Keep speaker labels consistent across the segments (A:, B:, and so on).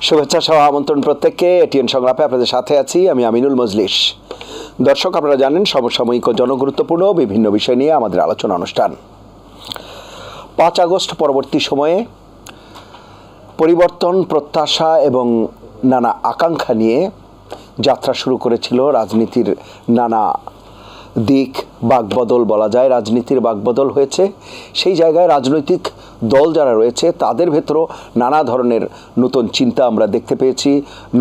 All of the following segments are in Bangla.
A: শুভেচ্ছা সহ আমন্ত্রণ প্রত্যেককে। এটিএন সংলাপে আপনাদের সাথে আছি আমি আমিনুল মজলিস। দর্শক, আপনারা জানেন সমসাময়িক ও জনগুরুত্বপূর্ণ বিভিন্ন বিষয় নিয়ে আমাদের আলোচনা অনুষ্ঠান। 5 আগস্ট পরবর্তী সময়ে পরিবর্তন, প্রত্যাশা এবং নানা আকাঙ্ক্ষা নিয়ে যাত্রা শুরু করেছিল রাজনীতির নানা দিক। বাকবদল বলা যায়, রাজনীতির বাকবদল হয়েছে। সেই জায়গায় রাজনৈতিক দল যারা রয়েছে তাদের ভেতরও নানা ধরনের নতুন চিন্তা আমরা দেখতে পেয়েছি,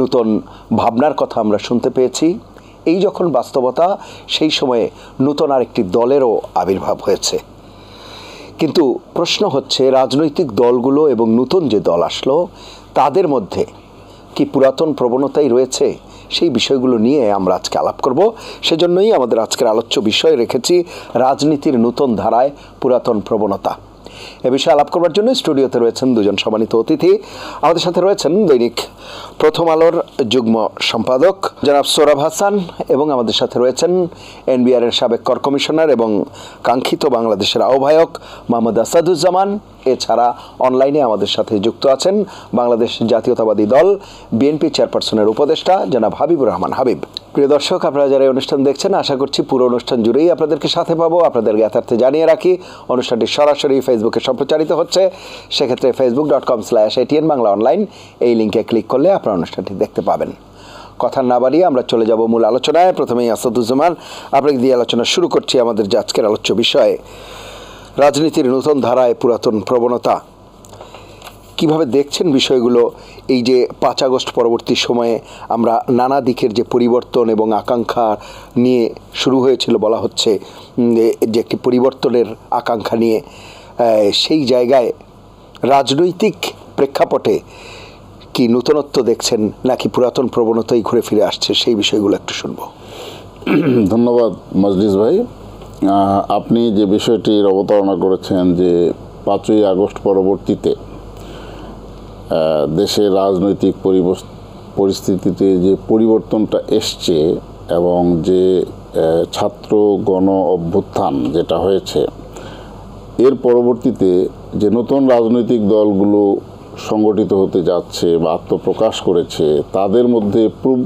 A: নতুন ভাবনার কথা আমরা শুনতে পেয়েছি। এই যখন বাস্তবতা, সেই সময়ে নতুন আরেকটি দলেরও আবির্ভাব হয়েছে। কিন্তু প্রশ্ন হচ্ছে, রাজনৈতিক দলগুলো এবং নতুন যে দল আসলো তাদের মধ্যে কি পুরাতন প্রবণতাই রয়েছে? সেই বিষয়গুলো নিয়ে আমরা আজকে আলাপ করব। সেজন্যই আমাদের আজকের আলোচ্য বিষয় রেখেছি রাজনীতির নতুন ধারায় পুরাতন প্রবণতা। এ বিষয়ে আলাপ করবার জন্য স্টুডিওতে রয়েছেন দুজন সম্মানিত অতিথি। আমাদের সাথে রয়েছেন দৈনিক প্রথম আলোর যুগ্ম সম্পাদক জনাব সোহরাব হাসান, এবং আমাদের সাথে রয়েছেন এনবিআর-এর সাবেক কর কমিশনার এবং কাঙ্ক্ষিত বাংলাদেশের আহ্বায়ক মোহাম্মদ আসাদুজ্জামান। এছাড়া অনলাইনে আমাদের সাথে যুক্ত আছেন বাংলাদেশ জাতীয়তাবাদী দল বিএনপি চেয়ারপারসনের উপদেষ্টা জনাব হাবিবুর রহমান হাবিব। প্রিয় দর্শক, আপনারা যারা এই অনুষ্ঠান দেখছেন, আশা করছি পুরো অনুষ্ঠান জুড়েই আপনাদেরকে সাথে পাবো। আপনাদের জ্ঞাতার্থে জানিয়ে রাখি, অনুষ্ঠানটি সরাসরি ফেসবুকে সম্প্রচারিত হচ্ছে। সেক্ষেত্রে facebook.com/ATN বাংলা অনলাইন এই লিঙ্কে ক্লিক করলে আপনারা অনুষ্ঠানটি দেখতে পাবেন। কথা না বাড়িয়ে আমরা চলে যাব মূল আলোচনায়। প্রথমেই আসাদুজ্জামান, আপনাকে দিয়ে আলোচনা শুরু করছি আমাদের যে আজকের আলোচ্য বিষয়ে রাজনীতির নতুন ধারায় পুরাতন প্রবণতা। কিভাবে দেখছেন বিষয়গুলো? এই যে 5 আগস্ট পরবর্তী সময়ে আমরা নানা দিকের যে পরিবর্তন এবং আকাঙ্ক্ষা নিয়ে শুরু হয়েছিল, বলা হচ্ছে যে একটি পরিবর্তনের আকাঙ্ক্ষা নিয়ে, সেই জায়গায় রাজনৈতিক প্রেক্ষাপটে কি নতুনত্ব দেখছেন নাকি পুরাতন প্রবণতাই ঘুরে ফিরে আসছে? সেই বিষয়গুলো একটু শুনবো।
B: ধন্যবাদ মজলিস ভাই। আপনি যে বিষয়টির অবতারণা করেছেন যে 5ই আগস্ট পরবর্তীতে দেশের রাজনৈতিক পরিস্থিতিতে যে পরিবর্তনটা এসছে এবং যে ছাত্র গণ অভ্যুত্থান যেটা হয়েছে, এর পরবর্তীতে যে নতুন রাজনৈতিক দলগুলো সংগঠিত হতে যাচ্ছে বা আত্মপ্রকাশ করেছে, তাদের মধ্যে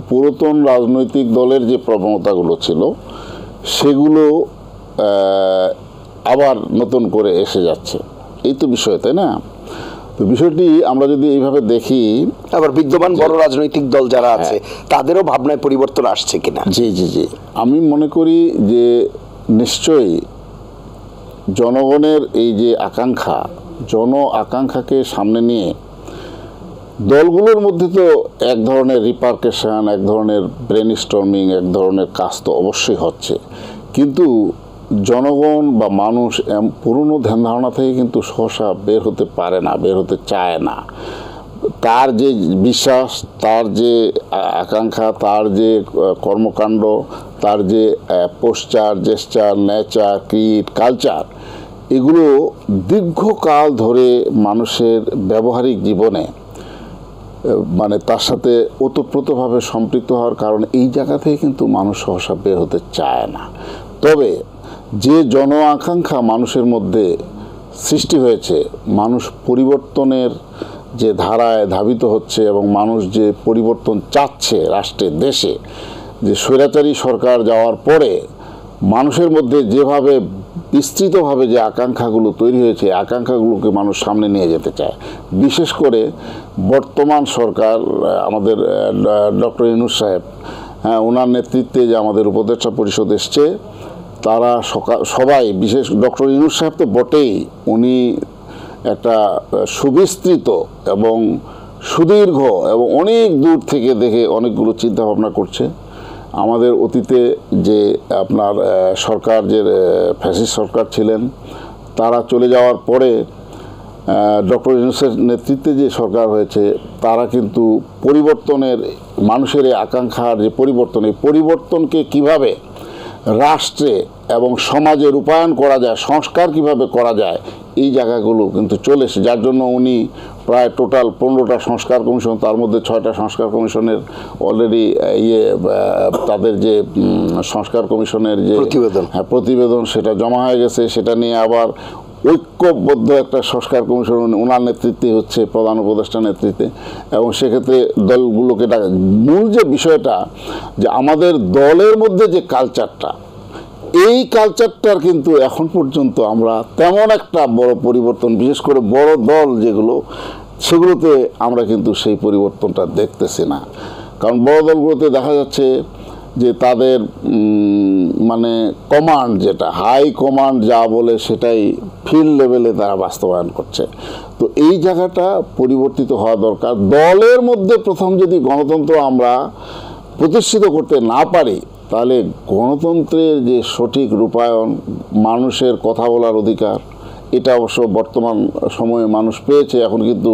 B: পুরাতন রাজনৈতিক দলের যে প্রবণতাগুলো ছিল সেগুলো আবার নতুন করে এসে যাচ্ছে। এই তো বিষয়, তাই না? তো বিষয়টি আমরা যদি এইভাবে দেখি,
A: আবার বিদ্যমান বড় রাজনৈতিক দল যারা আছে তাদেরও ভাবনায় পরিবর্তন আসছে কিনা?
B: জি জি জি আমি মনে করি যে নিশ্চয়ই জনগণের এই যে আকাঙ্ক্ষা, আকাঙ্ক্ষাকে সামনে নিয়ে দলগুলোর মধ্যে তো এক ধরনের রিপারকেশন, এক ধরনের ব্রেনস্টর্মিং, এক ধরনের কাজ তো অবশ্যই হচ্ছে। কিন্তু জনগণ বা মানুষ পুরনো ধ্যান ধারণা থেকে কিন্তু সহসা বের হতে পারে না, বের হতে চায় না। তার যে বিশ্বাস, তার যে আকাঙ্ক্ষা, তার যে কর্মকাণ্ড, তার যে poster, gesture, nature, Creed, culture, এগুলো দীর্ঘকাল ধরে মানুষের ব্যবহারিক জীবনে মানে তার সাথে ওতপ্রোতভাবে সম্পৃক্ত হওয়ার কারণে এই জায়গা থেকে কিন্তু মানুষ সহসা বের হতে চায় না। তবে যে জন আকাঙ্ক্ষা মানুষের মধ্যে সৃষ্টি হয়েছে, মানুষ পরিবর্তনের যে ধারায় ধাবিত হচ্ছে এবং মানুষ যে পরিবর্তন চাচ্ছে রাষ্ট্রে, দেশে, যে স্বৈরাচারী সরকার যাওয়ার পরে মানুষের মধ্যে যেভাবে বিস্তৃতভাবে যে আকাঙ্ক্ষাগুলো তৈরি হয়েছে, আকাঙ্ক্ষাগুলোকে মানুষ সামনে নিয়ে যেতে চায়। বিশেষ করে বর্তমান সরকার, আমাদের ডক্টর ইউনূস সাহেব, ওনার নেতৃত্বে যে আমাদের উপদেষ্টা পরিষদ এসছে, তারা সবাই, বিশেষ ডক্টর ইউনূস সাহেব তো বটেই, উনি একটা সুবিস্তৃত এবং সুদীর্ঘ এবং অনেক দূর থেকে দেখে অনেকগুলো চিন্তা ভাবনা করছে। আমাদের অতীতে যে আপনার সরকার, যে ফ্যাসিস্ট সরকার ছিলেন, তারা চলে যাওয়ার পরে ডক্টর ইউনূসের নেতৃত্বে যে সরকার হয়েছে, তারা কিন্তু পরিবর্তনের, মানুষের এই আকাঙ্ক্ষার যে পরিবর্তন, এই পরিবর্তনকে কিভাবে রাষ্ট্রে এবং সমাজে রূপায়ণ করা যায়, সংস্কার কিভাবে করা যায়, এই জায়গাগুলো কিন্তু চলে এসে, যার জন্য উনি প্রায় টোটাল 15টা সংস্কার কমিশন, তার মধ্যে 6টা সংস্কার কমিশনের অলরেডি তাদের যে সংস্কার কমিশনের যে প্রতিবেদন, সেটা জমা হয়ে গেছে। সেটা নিয়ে আবার ঐক্যবদ্ধ একটা সংস্কার কমিশন ওনার নেতৃত্বে হচ্ছে, প্রধান উপদেষ্টার নেতৃত্বে, এবং সেক্ষেত্রে দলগুলোকে মূল যে বিষয়টা যে আমাদের দলের মধ্যে যে কালচারটা, এই কালচারটার কিন্তু এখন পর্যন্ত আমরা তেমন একটা বড় পরিবর্তন, বিশেষ করে বড় দল যেগুলো, সেগুলোতে আমরা কিন্তু সেই পরিবর্তনটা দেখতেছি না। কারণ বড় দলগুলোতে দেখা যাচ্ছে যে তাদের মানে কমান্ড, যেটা হাই কমান্ড যা বলে সেটাই ফিল্ড লেভেলে তারা বাস্তবায়ন করছে। তো এই জায়গাটা পরিবর্তিত হওয়া দরকার। দলের মধ্যে প্রথম যদি গণতন্ত্র আমরা প্রতিষ্ঠিত করতে না পারি, তাহলে গণতন্ত্রের যে সঠিক রূপায়ণ, মানুষের কথা বলার অধিকার, এটা অবশ্য বর্তমান সময়ে মানুষ পেয়েছে। এখন কিন্তু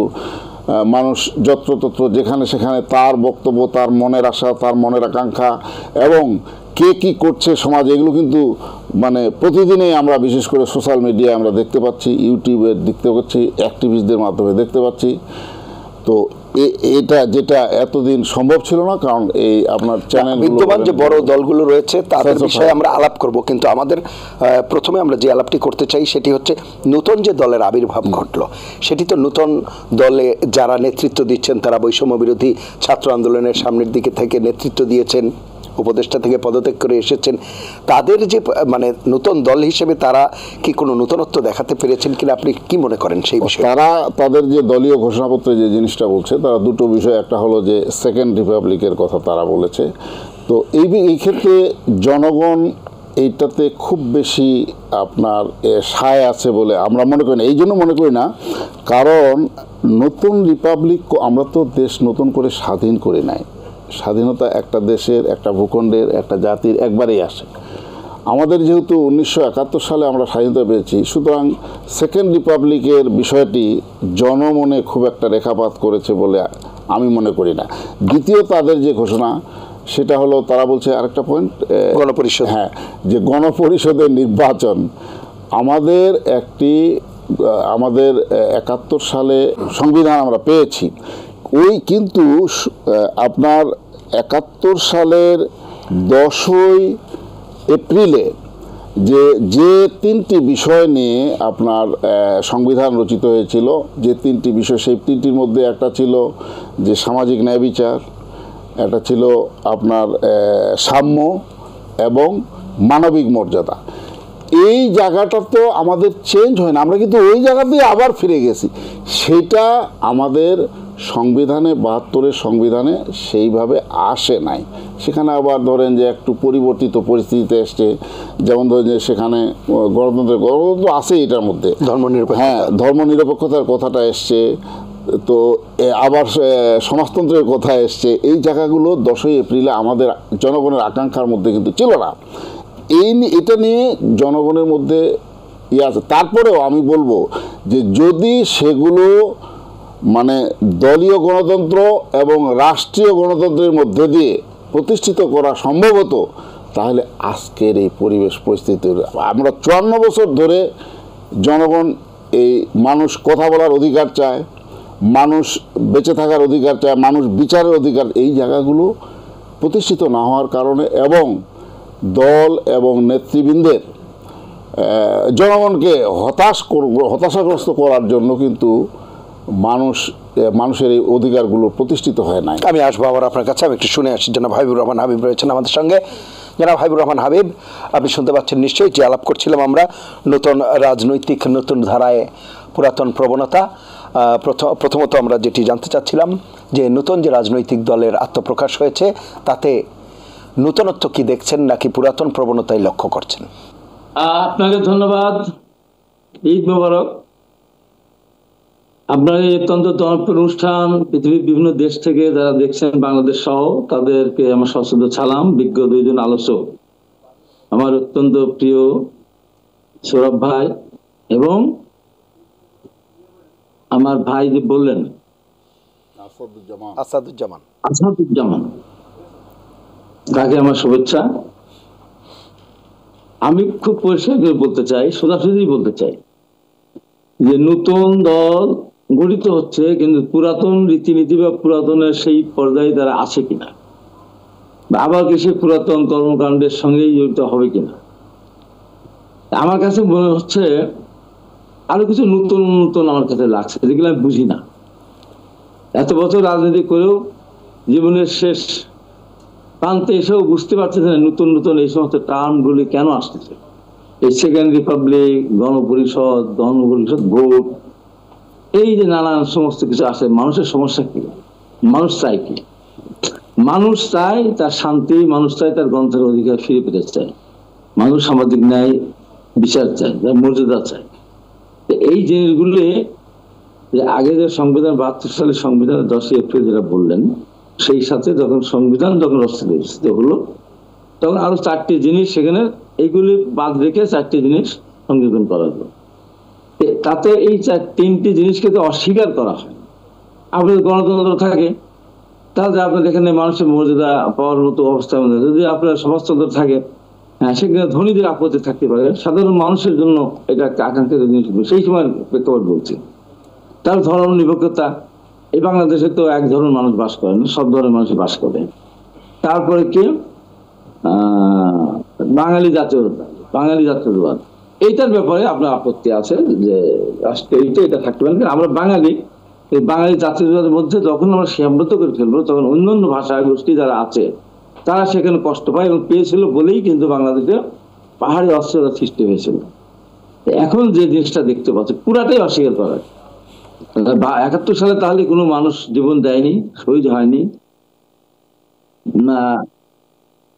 B: মানুষ যত্রতত্র যেখানে সেখানে তার বক্তব্য, তার মনের আশা, তার মনের আকাঙ্ক্ষা এবং কে কি করছে সমাজে, এগুলো কিন্তু মানে প্রতিদিনই আমরা বিশেষ করে সোশ্যাল মিডিয়ায় আমরা দেখতে পাচ্ছি, ইউটিউবে দেখতে পাচ্ছি, অ্যাক্টিভিস্টদের মাধ্যমে দেখতে পাচ্ছি। তো এটা যেটা এতদিন সম্ভব ছিল না, কারণ এই আপনার চ্যানেল
A: বিদ্যমান যে বড় দলগুলো রয়েছে তাদের বিষয়ে আমরা আলাপ করব, কিন্তু আমাদের প্রথমে আমরা যে আলাপটি করতে চাই সেটি হচ্ছে নতুন যে দলের আবির্ভাব ঘটলো, সেটি তো নতুন দলে যারা নেতৃত্ব দিচ্ছেন তারা বৈষম্য বিরোধী ছাত্র আন্দোলনের সামনের দিকে থেকে নেতৃত্ব দিয়েছেন, উপদেষ্টা থেকে পদত্যাগ করে এসেছেন। তাদের যে মানে নতুন দল হিসেবে তারা কি কোনো নতুনত্ব দেখাতে পেরেছেন কিনা, আপনি কি মনে করেন সেই বিষয়ে?
B: তারা তাদের যে দলীয় ঘোষণাপত্রে যে জিনিসটা বলছে, তারা দুটো বিষয়, একটা হলো যে সেকেন্ড রিপাবলিকের কথা তারা বলেছে। তো এই ক্ষেত্রে জনগণ এইটাতে খুব বেশি আপনার সায় আছে বলে আমরা মনে করি না। এই জন্য মনে করি না, কারণ নতুন রিপাবলিক, আমরা তো দেশ নতুন করে স্বাধীন করি নাই। স্বাধীনতা একটা দেশের, একটা ভূখণ্ডের, একটা জাতির একবারেই আসে। আমাদের যেহেতু 1971 সালে আমরা স্বাধীনতা পেয়েছি, সুতরাং সেকেন্ড রিপাবলিকের বিষয়টি জনমনে খুব একটা রেখাপাত করেছে বলে আমি মনে করি না। দ্বিতীয় তাদের যে ঘোষণা, সেটা হলো তারা বলছে আরেকটা পয়েন্ট,
A: গণপরিষদ,
B: হ্যাঁ, যে গণপরিষদের নির্বাচন। আমাদের 71 সালে সংবিধান আমরা পেয়েছি, ওই কিন্তু আপনার 71 সালের 10ই এপ্রিলে যে তিনটি বিষয় নিয়ে আপনার সংবিধান রচিত হয়েছিল, যে তিনটি বিষয়, সেই তিনটির মধ্যে একটা ছিল যে সামাজিক ন্যায় বিচার, একটা ছিল আপনার সাম্য এবং মানবিক মর্যাদা। এই জায়গাটা তো আমাদের চেঞ্জ হয় না, আমরা কিন্তু ওই জায়গাতেই আবার ফিরে গেছি। সেটা আমাদের সংবিধানে, 72-এর সংবিধানে সেইভাবে আসে নাই। সেখানে আবার ধরেন যে একটু পরিবর্তিত পরিস্থিতিতে এসছে, যেমন ধরেন যে সেখানে গণতন্ত্র আছে, এটার মধ্যে ধর্মনিরপেক্ষতার কথাটা এসছে, তো আবার সমাজতন্ত্রের কথা এসছে। এই জায়গাগুলো 10ই এপ্রিলে আমাদের জনগণের আকাঙ্ক্ষার মধ্যে কিন্তু ছিল না। এটা নিয়ে জনগণের মধ্যে আছে। তারপরেও আমি বলবো যে যদি সেগুলো মানে দলীয় গণতন্ত্র এবং রাষ্ট্রীয় গণতন্ত্রের মধ্যে দিয়ে প্রতিষ্ঠিত করা সম্ভব হতো, তাহলে আজকের এই পরিবেশ পরিস্থিতি, আমরা 54 বছর ধরে জনগণ, এই মানুষ কথা বলার অধিকার চায়, মানুষ বেঁচে থাকার অধিকার চায়, মানুষ বিচারের অধিকার, এই জায়গাগুলো প্রতিষ্ঠিত না হওয়ার কারণে এবং দল এবং নেতৃবৃন্দের জনগণকে হতাশাগ্রস্ত করার জন্য কিন্তু মানুষের এই অধিকারগুলো প্রতিষ্ঠিত হয় না।
A: আমি আসবো আবার আপনার কাছে, আমি একটু শুনে আসি। জনাব হাবিবুর রহমান হাবিব রয়েছেন আমাদের সঙ্গে। জনাব হাবিবুর রহমান হাবিব, আপনি শুনতে পাচ্ছেন নিশ্চয়ই, যে আলাপ করছিলাম আমরা নতুন রাজনৈতিক, নতুন ধারায় পুরাতন প্রবণতা। প্রথমত আমরা যেটি জানতে চাচ্ছিলাম যে নতুন যে রাজনৈতিক দলের আত্মপ্রকাশ হয়েছে, তাতে নূতনত্ব কি দেখছেন নাকি পুরাতন প্রবণতাই লক্ষ্য করছেন?
C: আপনাকে ধন্যবাদ, ঈদ মোবারক। আপনার এই অত্যন্ত জনপ্রিয় অনুষ্ঠান পৃথিবীর বিভিন্ন দেশ থেকে যারা দেখছেন, বাংলাদেশ সহ, তাদেরকে আমার সশ্রদ্ধ সালাম। বিজ্ঞ দুইজন আলোচক, আমার অত্যন্ত প্রিয় সৌরভ ভাই এবং আমার ভাই যে বললেন আসাদুজ্জামান, তাকে আমার শুভেচ্ছা। আমি খুব পরিষ্কার করে বলতে চাই, সোজাসুজি বলতে চাই যে নতুন দল গঠিত হচ্ছে, কিন্তু পুরাতন রীতিনীতি বা পুরাতনের সেই পর্যায়ে তারা আছে কিনা, বা আবার কি সেই পুরাতন কর্মকাণ্ডের সঙ্গেই জড়িত হবে কিনা। আমার কাছে মনে হচ্ছে আরো কিছু নতুন নতুন আমার কাছে লাগছে, যেগুলো আমি বুঝি না। এত বছর রাজনীতি করেও জীবনের শেষ প্রান্তে এসেও বুঝতে পারছে যে নতুন নতুন এই সমস্ত টার্মগুলি কেন আসতেছে। এই সেকেন্ড রিপাবলিক, গণপরিষদ ভোট, এই যে নানান সমস্ত কিছু আসে, মানুষের সমস্যা কি? মানুষ চায় কি? মানুষ চায় তার শান্তি, মানুষ চায় তার গ্রন্থের অধিকার ফিরে পেতে চায়, মানুষ সামাজিক ন্যায় বিচার চায়, তার মর্যাদা চায়। এই জিনিসগুলি যে আগে যে সংবিধান 72 সালের সংবিধান 10 এপ্রিল যেটা বললেন, সেই সাথে যখন সংবিধান রচিত হলো, তখন আরো 4টি জিনিস সেখানে, এইগুলি বাদ রেখে 4টি জিনিস সংযোজন করা হলো। তাতে এই 3টি জিনিসকে তো অস্বীকার করা হয়। আপনাদের গণতন্ত্র থাকে, তাহলে আপনাদের এখানে মানুষের মর্যাদা পাওয়ার মতো অবস্থা, যদি আপনার সমাজতন্ত্র থাকে, হ্যাঁ, সেখানে ধনীদের আপত্তি থাকতে পারে, সাধারণ মানুষের জন্য এটা একটা আকাঙ্ক্ষিত জিনিস। সেই সময় প্রেক্ষাপট বলছি। তার ধর্ম নিরপেক্ষতা, এই বাংলাদেশে তো এক ধরনের মানুষ বাস করে না, সব ধরনের মানুষ বাস করে। তারপরে কি বাঙালি জাতীয়তাবাদ, এইটার ব্যাপারে আপনার আপত্তি আছে যে রাষ্ট্রীয় এটা থাকতে পারে। আমরা বাঙালি, এই বাঙালি জাতীয়তাবাদের মধ্যে যখন আমরা সীমাবদ্ধ করে ফেলবো, তখন অন্যান্য ভাষা গোষ্ঠী যারা আছে তারা সেখানে কষ্ট পায়, এবং পেয়েছিল বলেই কিন্তু বাংলাদেশে পাহাড়ি অস্থিরতা সৃষ্টি হয়েছিল। এখন যে জিনিসটা দেখতে পাচ্ছি পুরাটাই অস্বীকার করা। 71 সালে তাহলে কোনো মানুষ জীবন দেয়নি, শহীদ হয়নি না,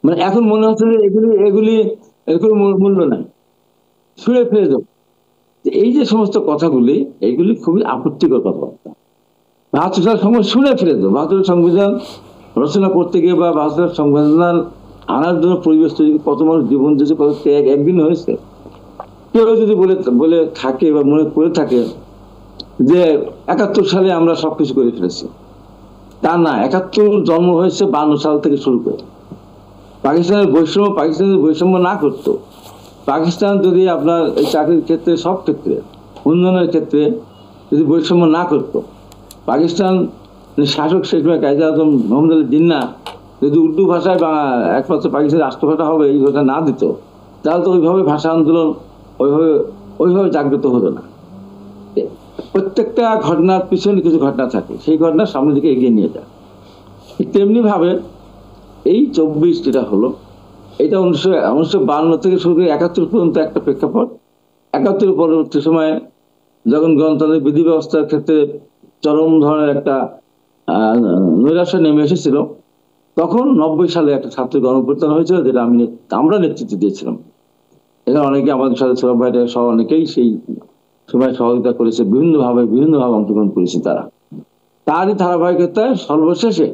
C: মানে এখন মনে হচ্ছে যে এগুলি কোনো মূল্য নাই, ছুঁড়ে ফেলে দেব। এই যে সমস্ত কথাগুলি, এইগুলি খুবই আপত্তিকর কথাবার্তা। 72 সালের সময় ছুঁড়ে ফেলে দেব। 72 সংবিধান রচনা করতে গিয়ে বা 72 সংবিধান আনার জন্য পরিবেশ তৈরি, কত মানুষ জীবন দিয়েছে, কত ত্যাগ একদিন হয়েছে। কেউ যদি বলে থাকে বা মনে করে থাকে যে 71 সালে আমরা সবকিছু করে ফেলেছি, তা না। 71 জন্ম হয়েছে 52 সাল থেকে শুরু করে। পাকিস্তানের বৈষম্য না করতো, পাকিস্তান যদি আপনার এই চাকরির ক্ষেত্রে, সব ক্ষেত্রে, উন্নয়নের ক্ষেত্রে যদি বৈষম্য না করতো, পাকিস্তান শাসক শেখ কায়েদ আজম মোহাম্মদ আলী জিন্নাহ যদি উর্দু ভাষায় বা একমাত্র পাকিস্তানের রাষ্ট্রভাষা হবে এই কথা না দিত, তাহলে তো ওইভাবে ভাষা আন্দোলন ওইভাবে জাগ্রত হতো না। প্রত্যেকটা ঘটনার পিছনে কিছু ঘটনা থাকে, সেই ঘটনার সামনের দিকে এগিয়ে নিয়ে যায়। তেমনি ভাবে এই 24 যেটা হলো, এটা 1952 থেকে শুরু করে 71 পর্যন্ত একটা প্রেক্ষাপট। 71 পরবর্তী সময়ে যখন গণতান্ত্রিক বিধি ব্যবস্থার ক্ষেত্রে চরম ধরনের একটা নৈরাশ্য নেমে এসেছিল, তখন 90 সালে একটা ছাত্র গণঅভ্যুত্থান হয়েছিল, যেটা আমরা নেতৃত্ব দিয়েছিলাম। এখানে অনেকে আমাদের সাথে ছোট ভাইটা সহ অনেকেই সেই সময় সহযোগিতা করেছে, বিভিন্নভাবে অংশগ্রহণ করেছে তারা। তারই ধারাবাহিকতায় সর্বশেষে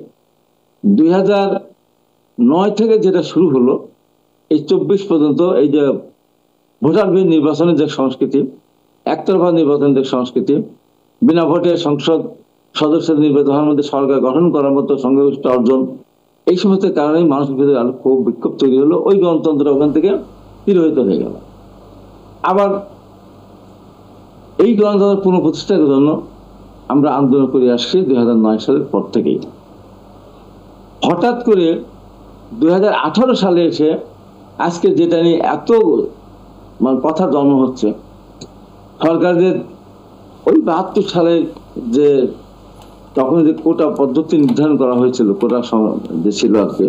C: 2009 থেকে যেটা শুরু হলো, এই 24 পর্যন্ত, এই যে ভোটারবিহীন নির্বাচনের যে সংস্কৃতি, একতরফা নির্বাচনের যে সংস্কৃতি, বিনা ভোটে সংসদ সদস্য নির্বাচন হওয়ার মধ্যে সরকার গঠন করার মতো সংখ্যাগরিষ্ঠ অর্জন, এই সমস্ত কারণেই মানুষের ভিতরে আরো খুব বিক্ষোভ তৈরি হলো। ওই গণতন্ত্র ওখান থেকে তিরোহিত হয়ে গেল। আবার এই গণতন্ত্র পুনঃপ্রতিষ্ঠার জন্য আমরা আন্দোলন করে আসছি 2009 সালের পর থেকেই। হঠাৎ করে 2018 সালে এসে আজকে যেটা নিয়ে এত কথা জন্ম হচ্ছে, সরকারের ওই 72 সালে যে তখন যে কোটা পদ্ধতি নির্ধারণ করা হয়েছিল, কোটা যে ছিল আর কি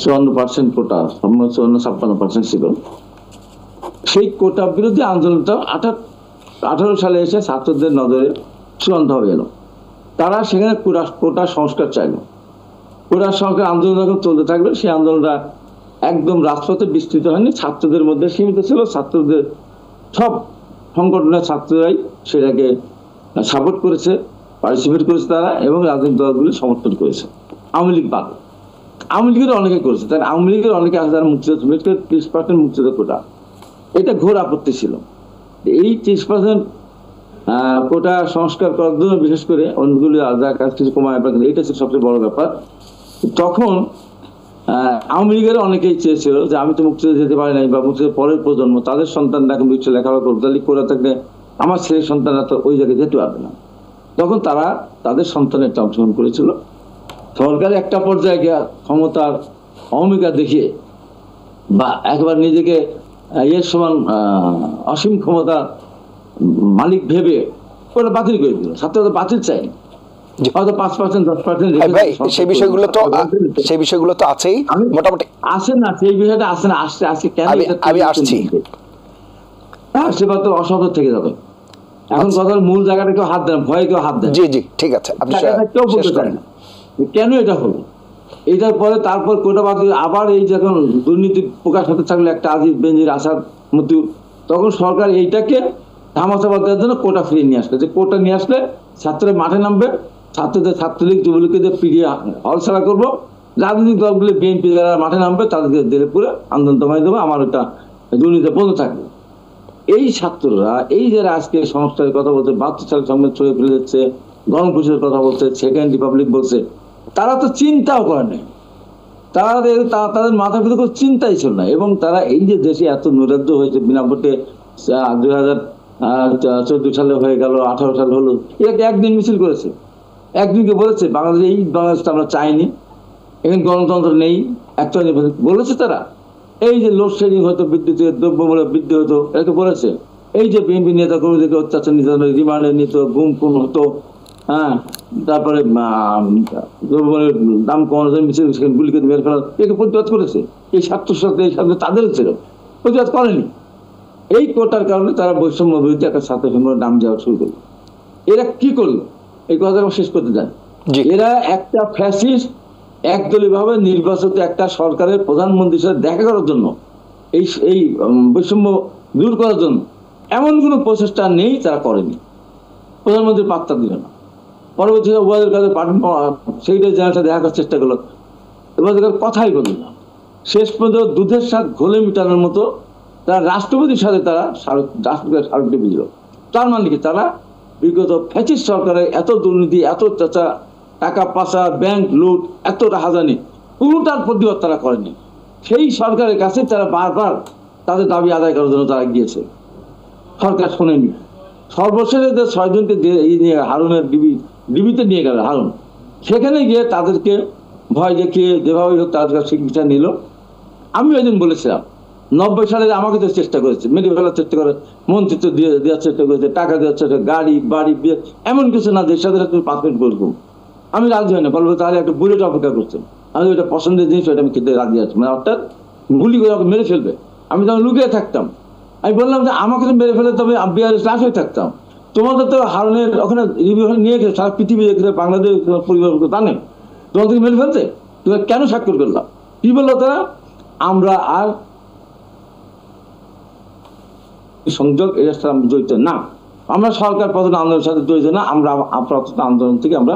C: 54% কোটা, 56% ছিল, সেই কোটা বিরোধী আন্দোলনটা 18 সালে এসে ছাত্রদের নজরে চূড়ান্ত হয়ে এলো। তারা সেখানে কোটা সংস্কার চাইল। কোটা সংস্কার আন্দোলন যখন চলতে থাকলো, সেই আন্দোলনটা একদম রাজপথে বিস্তৃত হয়নি, ছাত্রদের মধ্যে সীমিত ছিল। ছাত্রদের সব সংগঠনের ছাত্ররাই সেটাকে সাপোর্ট করেছে, পার্টিসিপেট করেছে তারা, এবং রাজনৈতিক দলগুলি সমর্থন করেছে। আওয়ামী লীগ বাদ, আওয়ামী লীগের অনেকে করেছে, তাই আওয়ামী লীগের অনেকে আছে যারা মুক্তিযোদ্ধা, 30% মুক্তিযোদ্ধা কোটা, এটা ঘোর আপত্তি ছিল। এই 30% কোটা সংস্কার করার জন্য বিশেষ করে অন্যগুলি যা কাজ কিছু কমায়, এটা ছিল সবচেয়ে বড় ব্যাপার। তখন আওয়ামী লীগের অনেকেই চেয়েছিল যে আমি তো মুক্তিযুদ্ধে যেতে পারি নাই, বা মুক্তিযুদ্ধের পরের প্রজন্ম তাদের সন্তানরা এখন বিশ্ব লেখাপড়া করবে, তাহলে কোটা থাকলে আমার ছেলের সন্তানরা তো ওই জায়গায় যেতে পারবে না। তখন তারা তাদের সন্তানের একটা অংশগ্রহণ করেছিল। সরকার একটা পর্যায়ে ক্ষমতার অহমিকা দেখিয়ে বা একবার নিজেকে এর সমান অসীম ক্ষমতা মালিক ভেবে ওটা বাতিল করে দিল। ছাত্ররা বাতিল চায়নি,
A: জি।
C: হয়তো 5% 10%
A: ভাই সেই বিষয়গুলো তো আছেই মোটামুটি।
C: আসে না সেই বিষয়টা, আসে না, আসছে কেন
A: আমি আসছি।
C: সেবার তো অসফল থেকে যাবে। এখন কথা মূল জায়গাটা কেউ হাত দেন, ভয়ে কেউ হাত দেন,
A: জি জি ঠিক আছে, আপনি
C: কেউ বলতে পারে না কেন এটা হলো। এটার পরে তারপর কোটা বাতিল, আবার এই যখন দুর্নীতি প্রকাশ হতে থাকলো একটা আজিজ বেনজির আসাদ মতিউর, তখন সরকার এইটাকে ধামাচাপা দেওয়ার জন্য কোটা ফিরিয়ে নিয়ে আসলো, যে কোটা নিয়ে আসলে ছাত্ররা মাঠে নামবে, ছাত্রদের ছাত্রলীগ যুবলীগকে পিড়িয়ে হলছাড়া করবো, রাজনৈতিক দলগুলো বিএনপি যারা মাঠে নামবে তাদেরকে দেড়ে পুরো আন্দোলন দমাই দেবো, আমার ওটা দুর্নীতি বন্ধ থাকবে। এই ছাত্ররা এই যারা আজকে সংস্কারের কথা বলছে, 72 সাল সংবিধান ছড়িয়ে ফেলে যাচ্ছে, গণপরিষদের কথা বলছে, সেকেন্ড রিপাবলিক বলছে, তারা তো চিন্তাও করে নাই, তাদের মাথার ভিতরে কোনো চিন্তাই ছিল না। এবং তারা এই যে দেশে এত নৈরাজ্য হয়েছে বিনা ভোটে, 2014 সালে হয়ে গেল, 18 সালে হলো, এটাকে একদিন মিছিল করেছে, একদিনকে বলেছে বাংলাদেশটা আমরা চাইনি, এখানে গণতন্ত্র নেই, একটা বলেছে তারা। এই যে লোডশেডিং হতো, বিদ্যুতের দ্রব্যমূল্য বৃদ্ধি হতো, এটাকে বলেছে। এই যে বিএনপি নেতা কর্মীদেরকে অত্যাচার নির্যাতন, রিমান্ডে নিত, গুম খুন হতো, হ্যাঁ, তারপরে দ্রব্যমূল্যের দাম কমানোর জন্য মিছিল সেখানে গুলি করে মেরে ফেলা, একে প্রতিবাদ করেছে। এই ছাত্রের সাথে তাদেরও ছিল, প্রতিবাদ করেনি। এই কোটার কারণে তারা বৈষম্য বিরুদ্ধে একটা ছাত্র সংগঠনের নাম যাওয়া শুরু করলো। এরা কি করলো এই কথা শেষ করতে যান, এরা একটা ফ্যাসিস্ট একদলীয় ভাবে নির্বাচিত একটা সরকারের প্রধানমন্ত্রীর সাথে দেখা করার জন্য, এই বৈষম্য দূর করার জন্য এমন কোনো প্রচেষ্টা নেই, তারা করেনি। প্রধানমন্ত্রী পাত্তা দিল না। পরবর্তী ওবায়দুল কাদের পাঠান সেইটাই জানাটা দেখা করার চেষ্টা করলো, ওবায়দুল কাদের কথাই বলল না। শেষ পর্যন্ত দুধের স্বাদ ঘোলে মিটানোর মতো তারা রাষ্ট্রপতির সাথে তারা রাষ্ট্রপতির স্মারকলিপি দিল। তার মানে কি, তারা বিগত ফ্যাসিস্ট সরকারের এত দুর্নীতি, এত টাকা পাচার, ব্যাংক লুট, এত রাহাজানি, কোনোটার প্রতিবাদ তারা করেনি। সেই সরকারের কাছে তারা বারবার তাদের দাবি আদায় করার জন্য তারা গিয়েছে, সরকার শোনেনি। সর্বশেষে 6 জনকে নিয়ে হারুনের ডিবিতে নিয়ে গেল হারুন, সেখানে গিয়ে তাদেরকে ভয় দেখিয়ে যেভাবে হোক তাদের কাছে চিকিৎসা নিল। আমি ওই দিন বলেছিলাম 90 সালে আমাকে তো চেষ্টা করেছে, মেরে ফেলার চেষ্টা করে, মন্ত্রিত্ব দেওয়ার চেষ্টা করেছে, টাকা দেওয়ার চেষ্টা, গাড়ি বাড়ি বিয়ে, এমন কিছু না দেশের সাথে তুমি 5 মিনিট করবো। আমি রাজি হয় না, বলবো তাহলে একটা বুলেট অপেক্ষা করছেন, আমি ওইটা পছন্দের জিনিস, ওইটা আমি খেতে রাজি আছি, মানে অর্থাৎ গুলি করে মেরে ফেলবে। আমি তখন লুকিয়ে থাকতাম। আমি বললাম যে আমাকে তো মেরে ফেলে তবে বিহারের লাশ হয়ে থাকতাম, তোমাদের তো হারুনের ওখানে নিয়ে গেছে, সারা পৃথিবী দেখে বাংলাদেশ পরিবার জানে তোমার থেকে মেরে ফেলতে, তুমি কেন স্বাক্ষর করলাম? কি বললো তারা? আমরা আর সংযোগ এর সাথে জড়িত না, আমরা সরকার পতন আন্দোলনের সাথে জড়িত না, আমরা আপাতত আন্দোলন থেকে আমরা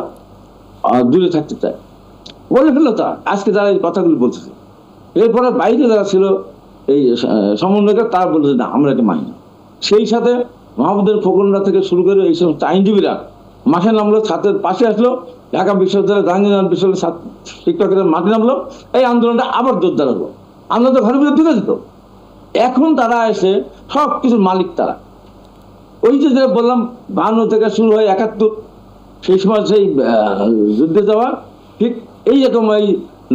C: দূরে থাকতে চাই বলে ফেললো তারা। আজকে যারা এই কথাগুলো বলতেছে, এরপরে বাইরে যারা ছিল এই সমন্বয়কার, তারা বলছে না আমরা এটা মানি না। সেই সাথে মাহমুদের ফকরুল্লাহ থেকে শুরু করে এই সমস্ত আইনজীবীরা মাঠে নামলো, ছাত্রের পাশে আসলো, ঢাকা বিশ্ববিদ্যালয়, জাহাঙ্গীরনগর বিশ্ববিদ্যালয় শিক্ষকেরা মাঠে নামলো, এই আন্দোলনটা আবার জোরদার হলো। আন্দোলন ঘরের ভিতরে ঢুকে যেত। এখন তারা এসে সব কিছুর মালিক তারা। ওই যে যেটা বললাম 52 থেকে শুরু হয় 71, সেই সময় সেই যুদ্ধে যাওয়া, ঠিক এইরকম এই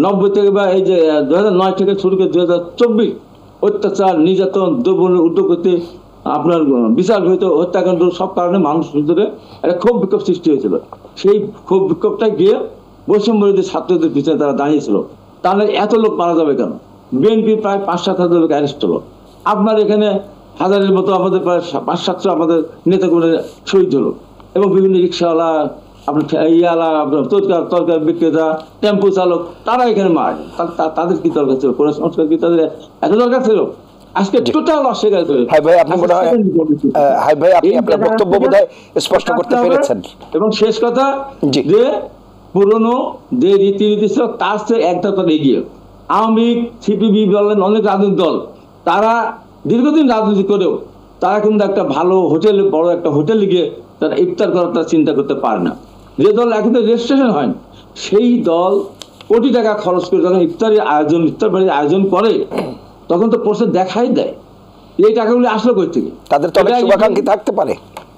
C: 90 থেকে বা এই যে 2009 থেকে শুরু করে 2024 অত্যাচার, নির্যাতন, দ্রব্যমূল্যের উদ্যোগ হতে আপনার বিচার হইতো, হত্যাকাণ্ড, সব কারণে মানুষ ভিতরে একটা ক্ষোভ বিক্ষোভ সৃষ্টি হয়েছিল। সেই ক্ষোভ বিক্ষোভটা গিয়ে বৈষম্য বিরোধী ছাত্রদের পিছনে তারা দাঁড়িয়েছিল। তাহলে এত লোক মারা যাবে কেন? বিএনপি প্রায় 5-7 হাজার লোক অ্যারেস্ট হলো, আপনার এখানে হাজারের মতো আমাদের প্রায় 500-700 আমাদের নেতাকর্মীরা শহীদ হলো, এবং বিভিন্ন রিক্সাওয়ালা, আপনার ইয়ালা, আপনার তরকার বিক্রেতা, টেম্পো চালক, তারা এখানে মারে। তাদের কি দরকার ছিল? কোন সংস্কার কি তাদের এত দরকার ছিল? আজকে টোটাল অস্বীকার করে।
A: হাই ভাই, আপনি মনে হয় আপনি আপনার বক্তব্য বোধহয় স্পষ্ট করতে পেরেছেন।
C: এবং শেষ কথা, যে পুরনো যে রীতিনীতি ছিল তার চেয়ে এক ধাপ এগিয়ে আওয়ামী লীগ, সিপিবি বলেন, অনেক রাজনৈতিক দল, তারা দীর্ঘদিন রাজনীতি করেও তারা কিন্তু একটা ভালো হোটেলে, বড় একটা হোটেলে গিয়ে তারা ইফতার করার তারা চিন্তা করতে পারে না। যে দল এখন রেজিস্ট্রেশন হয়, সেই দল কোটি টাকা খরচ করে যখন ইফতার বাড়ির আয়োজন করে, তখন তো প্রশ্ন দেখাই দেয় এই টাকাগুলি আসলো কই থেকে।
A: তাদের তো অনেক শুভাকাঙ্ক্ষী থাকতে পারে,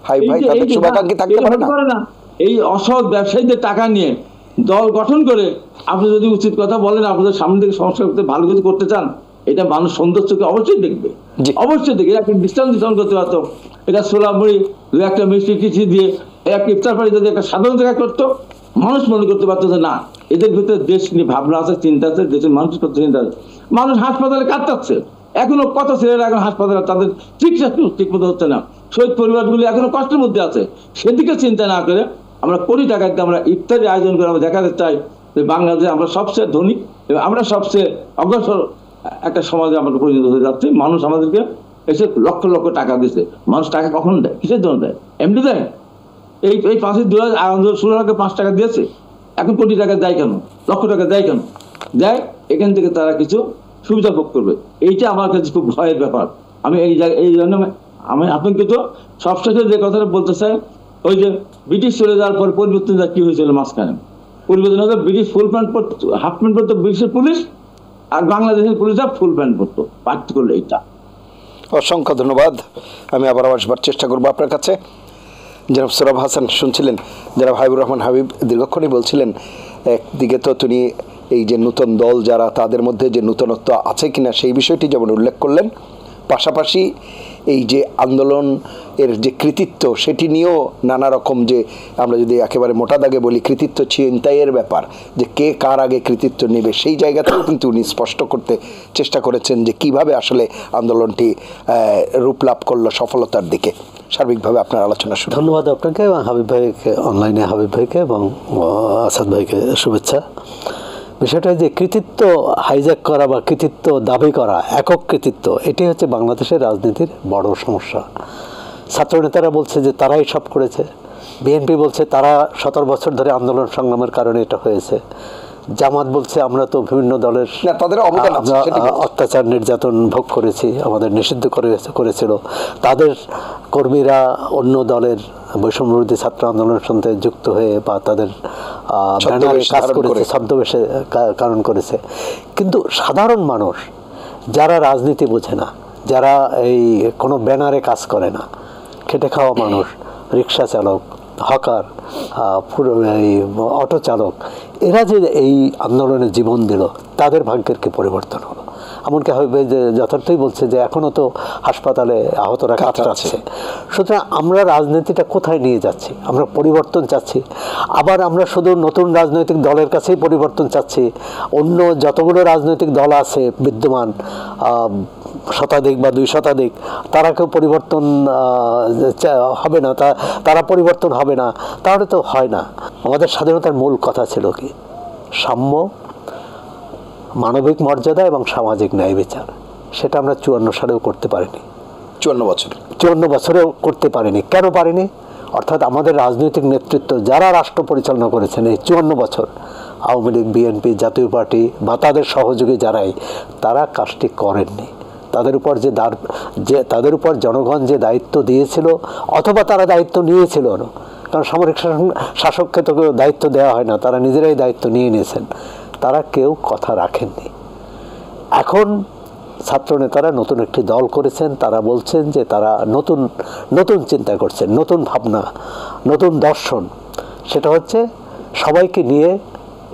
A: হাই ভাই, তাদের শুভাকাঙ্ক্ষী থাকতে পারে না।
C: এই অসৎ ব্যবসায়ীদের টাকা নিয়ে দল গঠন করে, আপনি যদি উচিত কথা বলেন, আপনাদের সামনে থেকে সংস্কার করতে, ভালো কিছু করতে চান, এটা মানুষ সৌন্দর্যকে অবশ্যই দেখবে, অবশ্যই দেখবে। একটা দৃষ্টান্ত করতে পারতো, এটা ছোলা মুড়ি দু একটা মিষ্টি টিষ্টি দিয়ে এক ইফতার পার্টি যদি একটা সাধারণ জায়গা করতো, মানুষ মনে করতে পারতো যে না, এদের ভিতরে দেশ নিয়ে ভাবনা আছে, চিন্তা আছে, দেশের মানুষ চিন্তা আছে। মানুষ হাসপাতালে কাটাচ্ছে, এখনো কত ছেলেরা এখন হাসপাতালে তাদের চিকিৎসা ঠিক মতো হচ্ছে না, শহীদ পরিবারগুলি এখনো কষ্টের মধ্যে আছে। সেদিকে চিন্তা না করে আমরা কোটি টাকাতে আমরা ইফতারি আয়োজন করে আমরা দেখাতে চাই যে বাংলাদেশে আমরা সবচেয়ে ধনী এবং আমরা সবচেয়ে অগ্রসর একটা সমাজে আমরা পরিণত হয়ে যাচ্ছি। মানুষ আমাদেরকে এসে লক্ষ লক্ষ টাকা দিচ্ছে। মানুষ টাকা কখন দেয়? কিসের জন্য দেয়? এমনি দেয়? এই 5-2016 5 টাকা দিয়েছে, এখন কোটি টাকা দেয় কেন? লক্ষ টাকা দেয় কেন? দেয় এখান থেকে তারা কিছু সুবিধা ভোগ করবে। এইটা আমার কাছে খুব ভয়ের ব্যাপার। আমি এই জন্য আমি আতঙ্কিত। সবশেষে যে কথাটা বলতে চাই, ওই যে ব্রিটিশ চলে যাওয়ার পর পরিবর্তন কি হয়েছিল মাঝখানে, পরিবর্তন হতো ব্রিটিশ ফুল প্যান্ট পরতো, হাফ প্যান্ট পরতো ব্রিটিশের পুলিশ, আর বাংলাদেশের পুলিশরা ফুল প্যান্ট পরতো। পার্থক্য করলো এইটা।
A: অসংখ্য ধন্যবাদ। আমি আবার আসবার চেষ্টা করবো আপনার কাছে। জনাব সোহরাব হাসান শুনছিলেন, জনাব হাবিবুর রহমান হাবিব দীর্ঘক্ষণই বলছিলেন, একদিকে তো তিনি এই যে নতুন দল যারা, তাদের মধ্যে যে নূতনত্ব আছে কিনা সেই বিষয়টি যেমন উল্লেখ করলেন, পাশাপাশি এই যে আন্দোলন এর যে কৃতিত্ব সেটি নিয়েও নানা রকম, যে আমরা যদি একেবারে মোটা দাগে বলি কৃতিত্ব ছিনতাইয়ের ব্যাপার, যে কে কার আগে কৃতিত্ব নেবে, সেই জায়গাতেও কিন্তু উনি স্পষ্ট করতে চেষ্টা করেছেন যে কিভাবে আসলে আন্দোলনটি রূপ লাভ করলো সফলতার দিকে। সার্বিকভাবে আপনার আলোচনা শুরু।
D: ধন্যবাদ আপনাকে এবং হাবিব ভাইকে, অনলাইনে হাবিব ভাইকে এবং আসাদ ভাইকে শুভেচ্ছা। বিষয়টা যে কৃতিত্ব হাইজ্যাক করা বা কৃতিত্ব দাবি করা, একক কৃতিত্ব, এটি হচ্ছে বাংলাদেশের রাজনীতির বড় সমস্যা। ছাত্রনেতারা বলছে যে তারাই সব করেছে, বিএনপি বলছে তারা 17 বছর ধরে আন্দোলন সংগ্রামের কারণে এটা হয়েছে, জামাত বলছে আমরা তো বিভিন্ন দলের অত্যাচার নির্যাতন ভোগ করেছি, আমাদের নিষিদ্ধ করেছিল, তাদের কর্মীরা অন্য দলের বৈষম্যবিরোধী ছাত্র আন্দোলনের সঙ্গে যুক্ত হয়ে বা তাদের ব্যানারে কাজ করেছে, ছদ্মবেশে কারণ করেছে। কিন্তু সাধারণ মানুষ যারা রাজনীতি বোঝে না, যারা এই কোনো ব্যানারে কাজ করে না, খেটে খাওয়া মানুষ, রিক্সা চালক, হকার, এই অটো চালক, এরা যে এই আন্দোলনে জীবন দিল, তাদের ভাগ্যের কি পরিবর্তন হলো? এমনকি হবে যে যথার্থই বলছে যে এখনও তো হাসপাতালে আহতরা কাতরাচ্ছে। সুতরাং আমরা রাজনীতিটা কোথায় নিয়ে যাচ্ছি? আমরা পরিবর্তন চাচ্ছি, আবার আমরা শুধু নতুন রাজনৈতিক দলের কাছেই পরিবর্তন চাচ্ছি। অন্য যতগুলো রাজনৈতিক দল আছে বিদ্যমান, শতাধিক বা 2 শতাধিক, তারা কেউ পরিবর্তন হবে না, তারা পরিবর্তন হবে না, তাহলে তো হয় না। আমাদের স্বাধীনতার মূল কথা ছিল কি? সাম্য, মানবিক মর্যাদা এবং সামাজিক ন্যায় বিচার। সেটা আমরা 54 সালেও করতে পারিনি, 54 বছরেও করতে পারিনি। কেন পারিনি? অর্থাৎ আমাদের রাজনৈতিক নেতৃত্ব যারা রাষ্ট্র পরিচালনা করেছেন এই 54 বছর, আওয়ামী লীগ, বিএনপি, জাতীয় পার্টি বা তাদের সহযোগী যারাই, তারা কাজটি করেননি। তাদের উপর জনগণ যে দায়িত্ব দিয়েছিল, অথবা তারা দায়িত্ব নিয়েছিল না, কারণ সামরিক শাসককে তো কেউ দায়িত্ব দেওয়া হয় না, তারা নিজেরাই দায়িত্ব নিয়ে নিয়েছেন, তারা কেউ কথা রাখেননি। এখন ছাত্র নেতারা নতুন একটি দল করেছেন, তারা বলছেন যে তারা নতুন চিন্তা করছেন, নতুন ভাবনা, নতুন দর্শন। সেটা হচ্ছে সবাইকে নিয়ে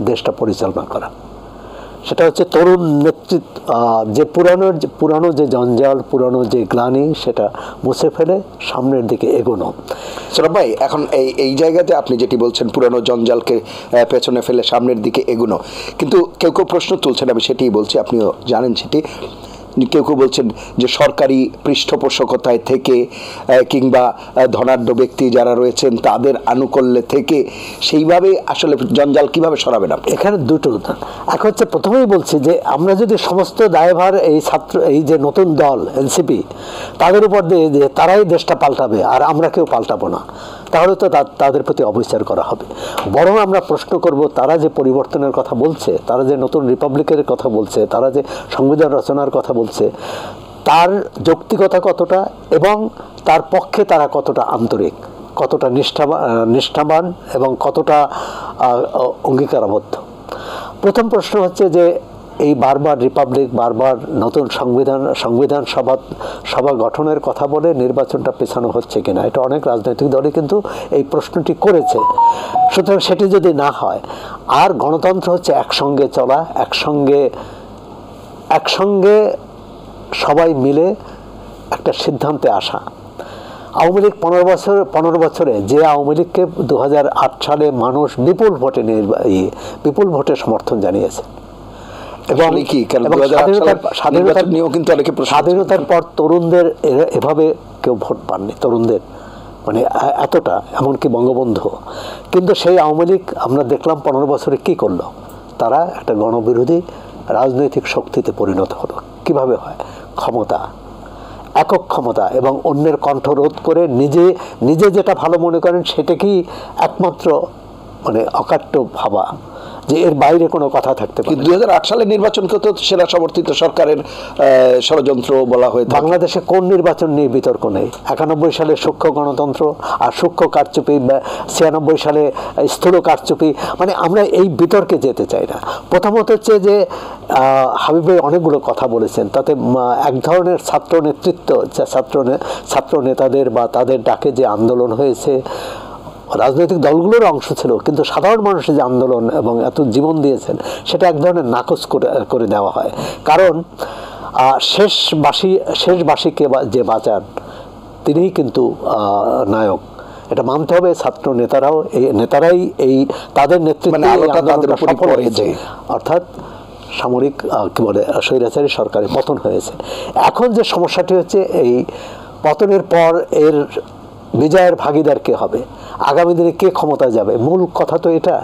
D: দেশটা পরিচালনা করা। সেটা হচ্ছে তরুণ নেতৃত্ব, যে পুরানো যে জঞ্জাল, পুরানো যে গ্লানি, সেটা মুছে ফেলে সামনের দিকে এগোনো।
A: সোহরাব ভাই, এখন এই জায়গাতে আপনি যেটি বলছেন, পুরানো জঞ্জালকে পেছনে ফেলে সামনের দিকে এগোনো, কিন্তু কেউ প্রশ্ন তুলছেন, আমি সেটাই বলছি, আপনিও জানেন সেটি। কেউ বলছেন যে সরকারি পৃষ্ঠপোষকতায় থেকে কিংবা ধনাঢ্য ব্যক্তি যারা রয়েছেন তাদের আনুকূল্যে থেকে সেইভাবে আসলে জঞ্জাল কিভাবে সরাবেন আপনি?
D: এখানে দুটো এক হচ্ছে, প্রথমেই বলছি যে আমরা যদি সমস্ত দায়ভার এই যে নতুন দল এনসিপি তাদের উপর দিয়ে যে তারাই দেশটা পাল্টাবে আর আমরা কেউ পাল্টাবো না, তাহলে তো তাদের প্রতি অবিচার করা হবে। বরং আমরা প্রশ্ন করব, তারা যে পরিবর্তনের কথা বলছে, তারা যে নতুন রিপাবলিকের কথা বলছে, তারা যে সংবিধান রচনার কথা বলছে, তার যৌক্তিকতা কতটা এবং তার পক্ষে তারা কতটা আন্তরিক, কতটা নিষ্ঠাবান এবং কতটা অঙ্গীকারাবদ্ধ। প্রথম প্রশ্ন হচ্ছে যে এই বারবার রিপাবলিক, বারবার নতুন সংবিধান সভা গঠনের কথা বলে নির্বাচনটা পেছানো হচ্ছে কিনা, এটা অনেক রাজনৈতিক দলই কিন্তু এই প্রশ্নটি করেছে। সুতরাং সেটি যদি না হয়, আর গণতন্ত্র হচ্ছে একসঙ্গে চলা, একসঙ্গে সবাই মিলে একটা সিদ্ধান্তে আসা। আওয়ামী লীগ 15 বছরে যে আওয়ামী লীগকে 2008 সালে মানুষ বিপুল ভোটে সমর্থন জানিয়েছে, এবং স্বাধীনতার পর তরুণদের এভাবে কেউ ভোট পাননি, তরুণদের মানে এতটা, এমনকি বঙ্গবন্ধু। কিন্তু সেই আওয়ামী লীগ আমরা দেখলাম 15 বছরে কি করলো, তারা একটা গণবিরোধী রাজনৈতিক শক্তিতে পরিণত হলো। কিভাবে হয়? ক্ষমতা, একক ক্ষমতা, এবং অন্যের কণ্ঠ রোধ করে নিজে যেটা ভালো মনে করেন সেটাকেই একমাত্র মানে অকাট্য ভাবা, যে এর বাইরে কোনো কথা থাকতে পারে।
A: 2008 সালের নির্বাচনকে তো সেনা সমর্থিত সরকারের ষড়যন্ত্র বলা হয়ে থাকে।
D: বাংলাদেশে কোন নির্বাচন নিয়ে বিতর্ক নেই? 91 সালে সূক্ষ্ম গণতন্ত্র আর সূক্ষ্ম কারচুপি, 96 সালে স্থূল কারচুপি, মানে আমরা এই বিতর্কে যেতে চাই না। প্রথমত হচ্ছে যে হাবিব ভাই অনেকগুলো কথা বলেছেন, তাতে এক ধরনের ছাত্র নেতৃত্ব, ছাত্র নেতাদের বা তাদের ডাকে যে আন্দোলন হয়েছে, রাজনৈতিক দলগুলোর অংশ ছিল, কিন্তু সাধারণ মানুষের যে আন্দোলন এবং এত জীবন দিয়েছেন সেটা এক ধরনের নাকচ করে দেওয়া হয়। কারণ শেষবাসীকে যে বাঁচান তিনিই কিন্তু নায়ক, এটা মানতে হবে। ছাত্র নেতারাই এই তাদের নেতৃত্বে সফল হয়েছে, অর্থাৎ সামরিক কি বলে স্বৈরাচারী সরকারের পতন হয়েছে। এখন যে সমস্যাটি হচ্ছে, এই পতনের পর এর বিজয়ের ভাগিদার কে হবে, আগামী দিনে কে ক্ষমতায় যাবে, মূল কথা তো এটা।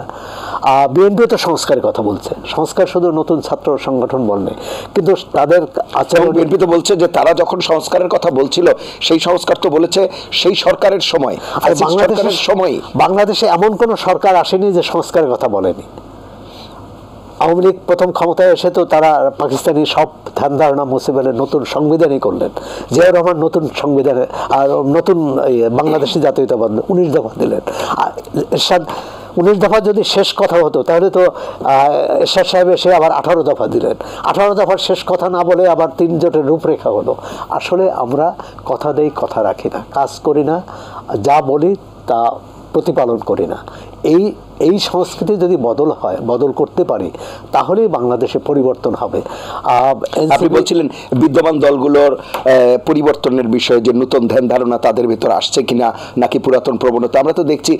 D: বিএনপি তো সংস্কারের কথা বলছে, সংস্কার শুধু নতুন ছাত্র সংগঠন বলনে, কিন্তু তাদের আচরণ,
A: বিএনপি তো বলছে যে তারা যখন সংস্কারের কথা বলছিল সেই সংস্কার তো বলেছে সেই সরকারের সময়, আর
D: বাংলাদেশে এমন কোন সরকার আসেনি যে সংস্কারের কথা বলেনি। আওয়ামী লীগ প্রথম ক্ষমতায় এসে তো তারা পাকিস্তানি সব ধ্যান ধারণা মুছে ফেলে নতুন সংবিধানই করলেন। জিয়াউর রহমান নতুন সংবিধানে আর নতুন বাংলাদেশি জাতীয়তাবাদ 19 দফা দিলেন। এরশাদ 19 দফা যদি শেষ কথা হতো তাহলে তো এরশাদ সাহেব এসে আবার 18 দফা দিলেন। 18 দফার শেষ কথা না বলে আবার 3 জোটের রূপরেখা হলো। আসলে আমরা কথা দেই, কথা রাখি না, কাজ করি না, যা বলি তা প্রতিপালন করি না। এই সংস্কৃতি যদি বদল করতে পারি তাহলেই বাংলাদেশে পরিবর্তন হবে।
A: আপনি বলছিলেন বিদ্যমান দলগুলোর পরিবর্তনের বিষয়ে, যে নতুন ধ্যান ধারণা তাদের ভিতর আসছে কিনা নাকি পুরাতন প্রবণতা। আমরা তো দেখছি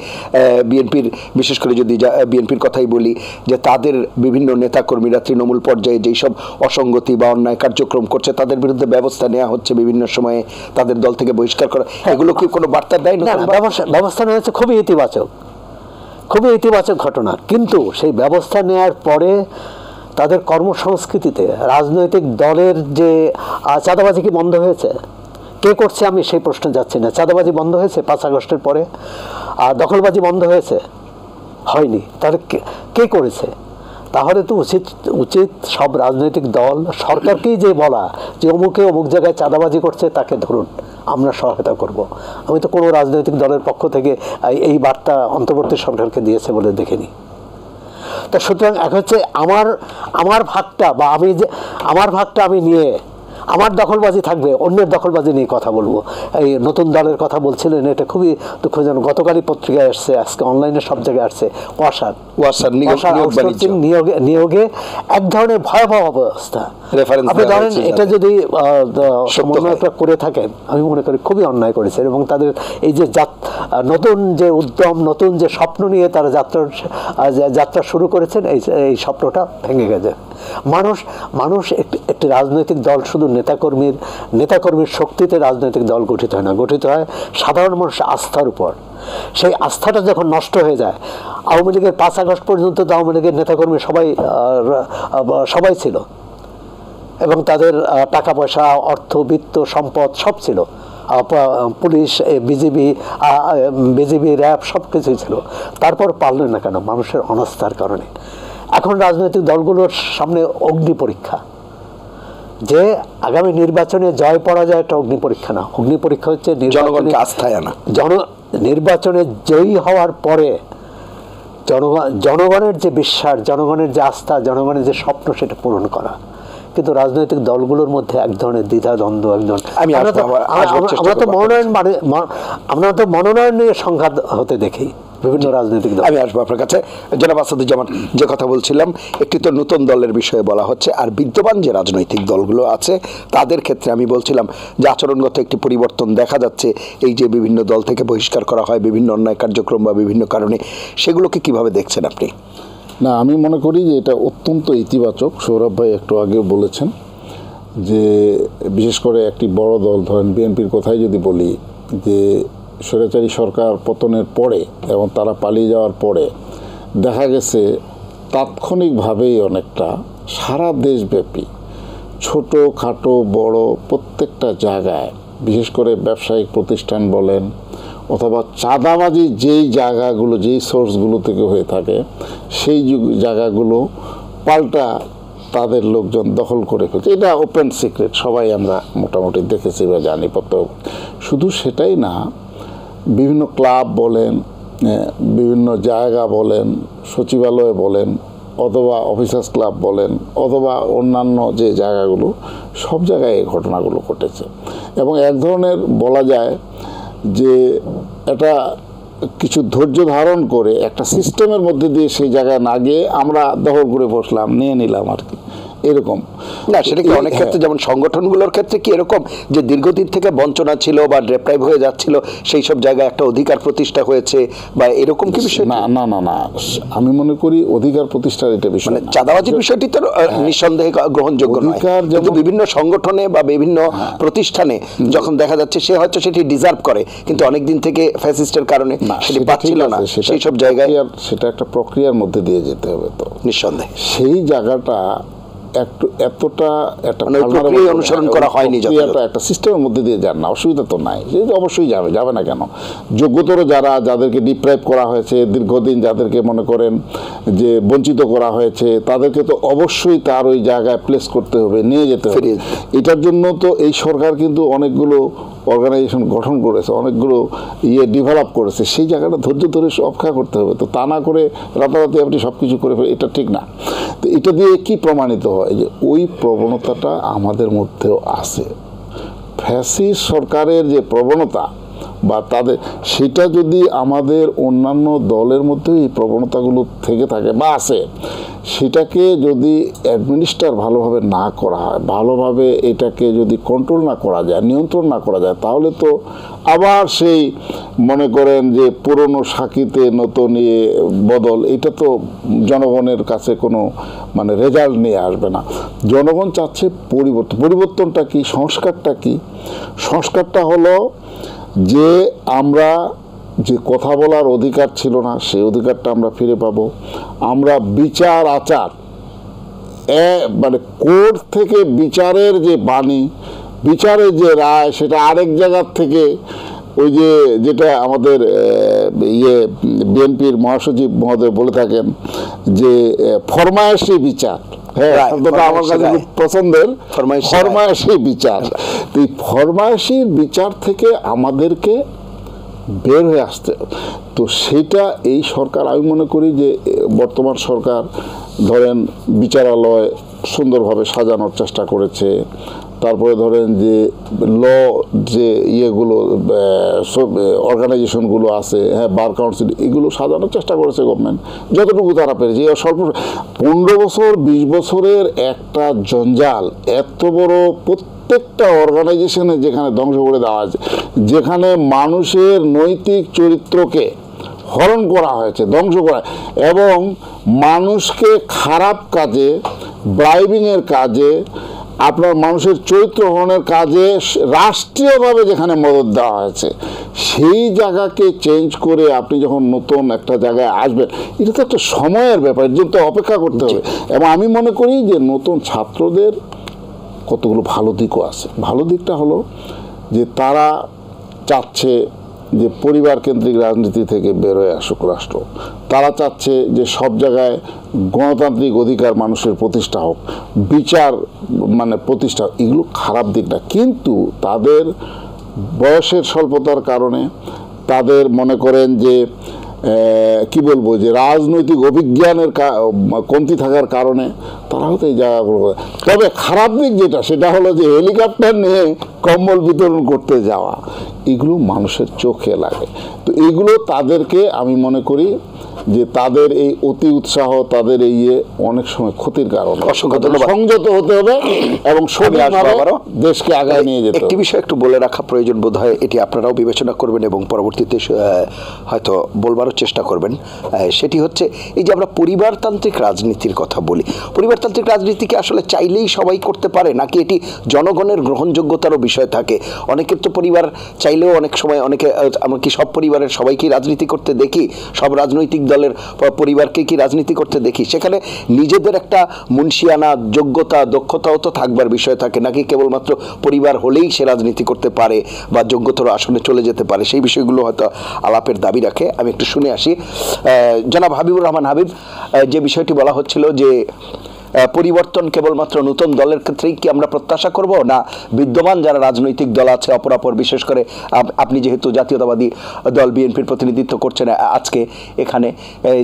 A: বিএনপির, বিশেষ করে যদি বিএনপির কথাই বলি, যে তাদের বিভিন্ন নেতাকর্মীরা তৃণমূল পর্যায়ে যেই সব অসঙ্গতি বা অন্যায় কার্যক্রম করছে তাদের বিরুদ্ধে ব্যবস্থা নেওয়া হচ্ছে, বিভিন্ন সময়ে তাদের দল থেকে বহিষ্কার করা। এগুলো কি কোনো বার্তা দেয় না?
D: ব্যবস্থা নেওয়া হচ্ছে খুবই ইতিবাচক ঘটনা, কিন্তু সেই ব্যবস্থা নেওয়ার পরে তাদের কর্মসংস্কৃতিতে রাজনৈতিক দলের যে চাঁদাবাজি কি বন্ধ হয়েছে? কে করছে আমি সেই প্রশ্ন যাচ্ছি না। চাঁদাবাজি বন্ধ হয়েছে 5 আগস্টের পরে? দখলবাজি বন্ধ হয়েছে? হয়নি। তাহলে কে করেছে? তাহলে তো উচিত সব রাজনৈতিক দল সরকারকেই যে বলা যে অমুক জায়গায় চাঁদাবাজি করছে তাকে ধরুন, আমরা সহায়তা করব। আমি তো কোনো রাজনৈতিক দলের পক্ষ থেকে এই বার্তা অন্তর্বর্তী সরকারকে দিয়েছে বলে দেখিনি। তা সুতরাং এক হচ্ছে আমার ভাগটা আমি নিয়ে, আমার দখলবাজি থাকবে, অন্যের দখলবাজি নিয়ে কথা বলবো। এই নতুন দলের কথা বলছিলেন, এটা খুবই দুঃখজনক। গতকালই পত্রিকায় আসছে, আজকে অনলাইনে সব জায়গায় আসছে, ওয়াসার নিয়োগে এক ধরনের ভয়াবহ অবস্থা। আপনি ধরেন এটা যদি সমন্বয়টা করে থাকেন, আমি মনে করি খুবই অন্যায় করেছেন, এবং তাদের এই যে নতুন যে উদ্যম, নতুন যে স্বপ্ন নিয়ে তারা যাত্রা শুরু করেছেন, এই স্বপ্নটা ভেঙে গেছে। মানুষ একটি রাজনৈতিক দল শুধু নেতাকর্মীর শক্তিতে রাজনৈতিক দল গঠিত হয় না, গঠিত হয় সাধারণ মানুষের আস্থার উপর। সেই আস্থাটা যখন নষ্ট হয়ে যায়, আওয়ামী লীগের 5 আগস্ট পর্যন্ত তো আওয়ামী লীগের নেতাকর্মী সবাই ছিল, এবং তাদের টাকা পয়সা, অর্থ, বিত্ত, সম্পদ সব ছিল, পুলিশ, বিজিবি, র্যাব সব কিছুই ছিল। তারপর পারলেন না কেন? মানুষের অনাস্থার কারণে। এখন রাজনৈতিক দলগুলোর সামনে অগ্নি পরীক্ষা, যে আগামী নির্বাচনে জয় পরাজয় একটা অগ্নি পরীক্ষা না, অগ্নি পরীক্ষা হচ্ছে
A: জনগণকে আস্থায় আনা।
D: নির্বাচনে জয়ী হওয়ার পরে জনগণের যে বিশ্বাস, জনগণের যে আস্থা, জনগণের যে স্বপ্ন, সেটা পূরণ করা। কিন্তু রাজনৈতিক দলগুলোর মধ্যে এক ধরনের দ্বিধাদ্বন্দ্ব, আমরা তো মনোনয়ন নিয়ে সংঘাত হতে দেখি। বিভিন্ন রাজনৈতিক দল।
A: আমি আসবো আপনার কাছে। জনাব আসাদুজ্জামান, যে কথা বলছিলাম, একটি তো নতুন দলের বিষয়ে বলা হচ্ছে, আর বিদ্যমান যে রাজনৈতিক দলগুলো আছে তাদের ক্ষেত্রে আমি বলছিলাম যে আচরণগত একটি পরিবর্তন দেখা যাচ্ছে। এই যে বিভিন্ন দল থেকে বহিষ্কার করা হয় বিভিন্ন অন্যায় কার্যক্রম বা বিভিন্ন কারণে, সেগুলোকে কিভাবে দেখছেন আপনি?
B: না, আমি মনে করি যে এটা অত্যন্ত ইতিবাচক। সৌরভ ভাই একটু আগেও বলেছেন যে বিশেষ করে একটি বড় দল, ধরেন বিএনপির কথাই যদি বলি, যে স্বৈরাচারী সরকার পতনের পরে এবং তারা পালিয়ে যাওয়ার পরে দেখা গেছে তাৎক্ষণিকভাবেই অনেকটা সারা দেশব্যাপী ছোট খাটো বড় প্রত্যেকটা জায়গায়, বিশেষ করে ব্যবসায়িক প্রতিষ্ঠান বলেন অথবা চাঁদাবাজি যেই জায়গাগুলো, যেই সোর্সগুলো থেকে হয়ে থাকে, সেই জায়গাগুলো পাল্টা তাদের লোকজন দখল করে ফেলছে। এটা ওপেন সিক্রেট, সবাই আমরা মোটামুটি দেখেছি বা জানি। শুধু সেটাই না, বিভিন্ন ক্লাব বলেন, বিভিন্ন জায়গা বলেন, সচিবালয় বলেন, অথবা অফিসার্স ক্লাব বলেন, অথবা অন্যান্য যে জায়গাগুলো, সব জায়গায় এই ঘটনাগুলো ঘটেছে। এবং এক ধরনের বলা যায় যে এটা কিছু ধৈর্য ধারণ করে একটা সিস্টেমের মধ্যে দিয়ে সেই জায়গায় না গিয়ে আমরা দখল করে বসলাম, নিয়ে নিলাম আর কি, এরকম
A: না। সেটা কি অনেক ক্ষেত্রে, যেমন সংগঠনগুলোর ক্ষেত্রে কি এরকম যে দীর্ঘদিন থেকে বঞ্চনা ছিল বা ডেপ্রাইভ হয়ে যাচ্ছিল, সেই সব জায়গায় একটা অধিকার প্রতিষ্ঠা হয়েছে বা এরকম কি বিষয়?
B: না না না না, আমি মনে করি অধিকার প্রতিষ্ঠার এটা বিষয় না।
A: চাঁদাবাজির বিষয়টি তো নিঃসন্দেহে গ্রহণযোগ্য নয়, কিন্তু বিভিন্ন সংগঠনে বা বিভিন্ন প্রতিষ্ঠানে যখন দেখা যাচ্ছে সে হয়তো সেটি ডিজার্ভ করে, কিন্তু অনেকদিন থেকে ফ্যাসিস্টের কারণে সেটি পাচ্ছিল না, সেই সব জায়গায়
B: সেটা একটা প্রক্রিয়ার মধ্যে দিয়ে যেতে হবে। তো
A: নিঃসন্দেহে
B: সেই জায়গাটা একটু এতটা একটা
A: অনুসরণ করা হয়নি,
B: একটা সিস্টেমের মধ্যে দিয়ে যান না, অসুবিধা তো নাই, অবশ্যই যাবে না কেন? যোগ্যতর যাদেরকে ডিপ্রাইভ করা হয়েছে দীর্ঘদিন, যাদেরকে মনে করেন যে বঞ্চিত করা হয়েছে, তাদেরকে তো অবশ্যই তার ওই জায়গায় প্লেস করতে হবে, নিয়ে যেতে হবে। এটার জন্য তো এই সরকার কিন্তু অনেকগুলো অর্গানাইজেশন গঠন করেছে, অনেকগুলো ডেভেলপ করেছে, সেই জায়গাটা ধৈর্য ধরে অপেক্ষা করতে হবে। তো তা না করে রাতারাতি আপনি সব কিছু করে ফেলে, এটা ঠিক না। তো এটা দিয়ে কি প্রমাণিত হয় যে ওই প্রবণতাটা আমাদের মধ্যেও আছে। ফ্যাসিস্ট সরকারের যে প্রবণতা বা তাদের, সেটা যদি আমাদের অন্যান্য দলের মধ্যেও এই প্রবণতাগুলো থেকে থাকে বা আছে, সেটাকে যদি অ্যাডমিনিস্ট্রেট ভালোভাবে না করা হয়, ভালোভাবে এটাকে যদি কন্ট্রোল না করা যায়, নিয়ন্ত্রণ না করা যায়, তাহলে তো আবার সেই মনে করেন যে পুরনো সাকিতে নতুন বদল, এটা তো জনগণের কাছে কোনো মানে রেজাল্ট নিয়ে আসবে না। জনগণ চাচ্ছে পরিবর্তন। পরিবর্তনটা কি? সংস্কারটা কি? সংস্কারটা হলো যে আমরা যে কথা বলার অধিকার ছিল না, সেই অধিকারটা আমরা ফিরে পাবো। আমরা বিচার আচার, মানে কোর্ট থেকে বিচারের যে বাণী, বিচারের যে রায়, সেটা আরেক জায়গার থেকে ওই যেটা আমাদের বিএনপির মহাসচিব মহোদয় বলে থাকেন যে ফরমায়েশি বিচার, আমার কাছে খুব পছন্দের, ফরমায়েশি বিচার। তো এই ফরমায়েশির বিচার থেকে আমাদেরকে বের হয়ে আসতে, তো সেটা এই সরকার, আমি মনে করি যে বর্তমান সরকার ধরেন বিচারালয় সুন্দরভাবে সাজানোর চেষ্টা করেছে। তারপরে ধরেন যে যে ইয়েগুলো অর্গানাইজেশনগুলো আছে, হ্যাঁ, বার কাউন্সিল, এগুলো সাজানোর চেষ্টা করেছে গভর্নমেন্ট যতটুকু তারা পেরেছে। স্বল্প 15 বছর 20 বছরের একটা জঞ্জাল, এত বড় প্রত্যেকটা অর্গানাইজেশনে যেখানে ধ্বংস করে দেওয়া আছে, যেখানে মানুষের নৈতিক চরিত্রকে হরণ করা হয়েছে, ধ্বংস করা, এবং মানুষকে খারাপ কাজে, ব্রাইবিংয়ের কাজে, আপনার মানুষের চরিত্র হরণের কাজে রাষ্ট্রীয়ভাবে যেখানে মদত দেওয়া হয়েছে, সেই জায়গাকে চেঞ্জ করে আপনি যখন নতুন একটা জায়গায় আসবেন, এটা তো একটা সময়ের ব্যাপার, এর জন্য তো অপেক্ষা করতে হবে। এবং আমি মনে করি যে নতুন ছাত্রদের কতগুলো ভালো দিকও আছে। ভালো দিকটা হলো যে তারা চাচ্ছে যে পরিবার কেন্দ্রিক রাজনীতি থেকে বের হয়ে আসুক রাষ্ট্র। তারা চাচ্ছে যে সব জায়গায় গণতান্ত্রিক অধিকার মানুষের প্রতিষ্ঠা হোক, বিচার মানে প্রতিষ্ঠা, এগুলো খারাপ দিক না। কিন্তু তাদের বয়সের স্বল্পতার কারণে, তাদের মনে করেন যে কি বলবো যে রাজনৈতিক অভিজ্ঞানের কমতি থাকার কারণে তারা হয়তো এই জায়গাগুলো তবে খারাপ দিক যেটা সেটা হলো যে হেলিকপ্টার নিয়ে কম্বল বিতরণ করতে যাওয়া এগুলো মানুষের চোখে লাগে তো এগুলো তাদেরকে আমি মনে করি যে তাদের এই অতি উৎসাহ তাদের এই অনেক সময় ক্ষতির কারণ সংযত হতে হবে এবং সঠিকভাবে দেশকে আগায় নিয়ে যেতে হবে।
A: একটি বিষয় একটু বলে রাখা প্রয়োজন বোধ হয়, এটি আপনারাও বিবেচনা করবেন এবং পরবর্তীতে হয়তো বলবারও চেষ্টা করবেন। সেটি হচ্ছে এই যে আমরা পরিবারতান্ত্রিক রাজনীতির কথা বলি, পরিবারতান্ত্রিক রাজনীতিকে আসলে চাইলেই সবাই করতে পারে নাকি এটি জনগণের গ্রহণযোগ্যতারও বিষয় থাকে? অনেকের তো পরিবার চাইলেও অনেক সময় অনেকে, আমরা কি সব পরিবারের সবাইকেই রাজনীতি করতে দেখি? সব রাজনৈতিক দলের পরিবারকে কি রাজনীতি করতে দেখি? সেখানে নিজেদের একটা মুন্সিয়ানা যোগ্যতা দক্ষতাও তো থাকবার বিষয় থাকে, নাকি কেবলমাত্র পরিবার হলেই সে রাজনীতি করতে পারে বা যোগ্যতার আসনে চলে যেতে পারে? সেই বিষয়গুলো হয়তো আলাপের দাবি রাখে। আমি একটু শুনে আসি। জনাব হাবিবুর রহমান হাবিব, যে বিষয়টি বলা হচ্ছিল যে পরিবর্তন কেবলমাত্র নতুন দলের ক্ষেত্রেই কি আমরা প্রত্যাশা করব, না বিদ্যমান যারা রাজনৈতিক দল আছে অপরাপর, বিশেষ করে আপনি যেহেতু জাতীয়তাবাদী দল বিএনপির প্রতিনিধিত্ব করছেন আজকে এখানে,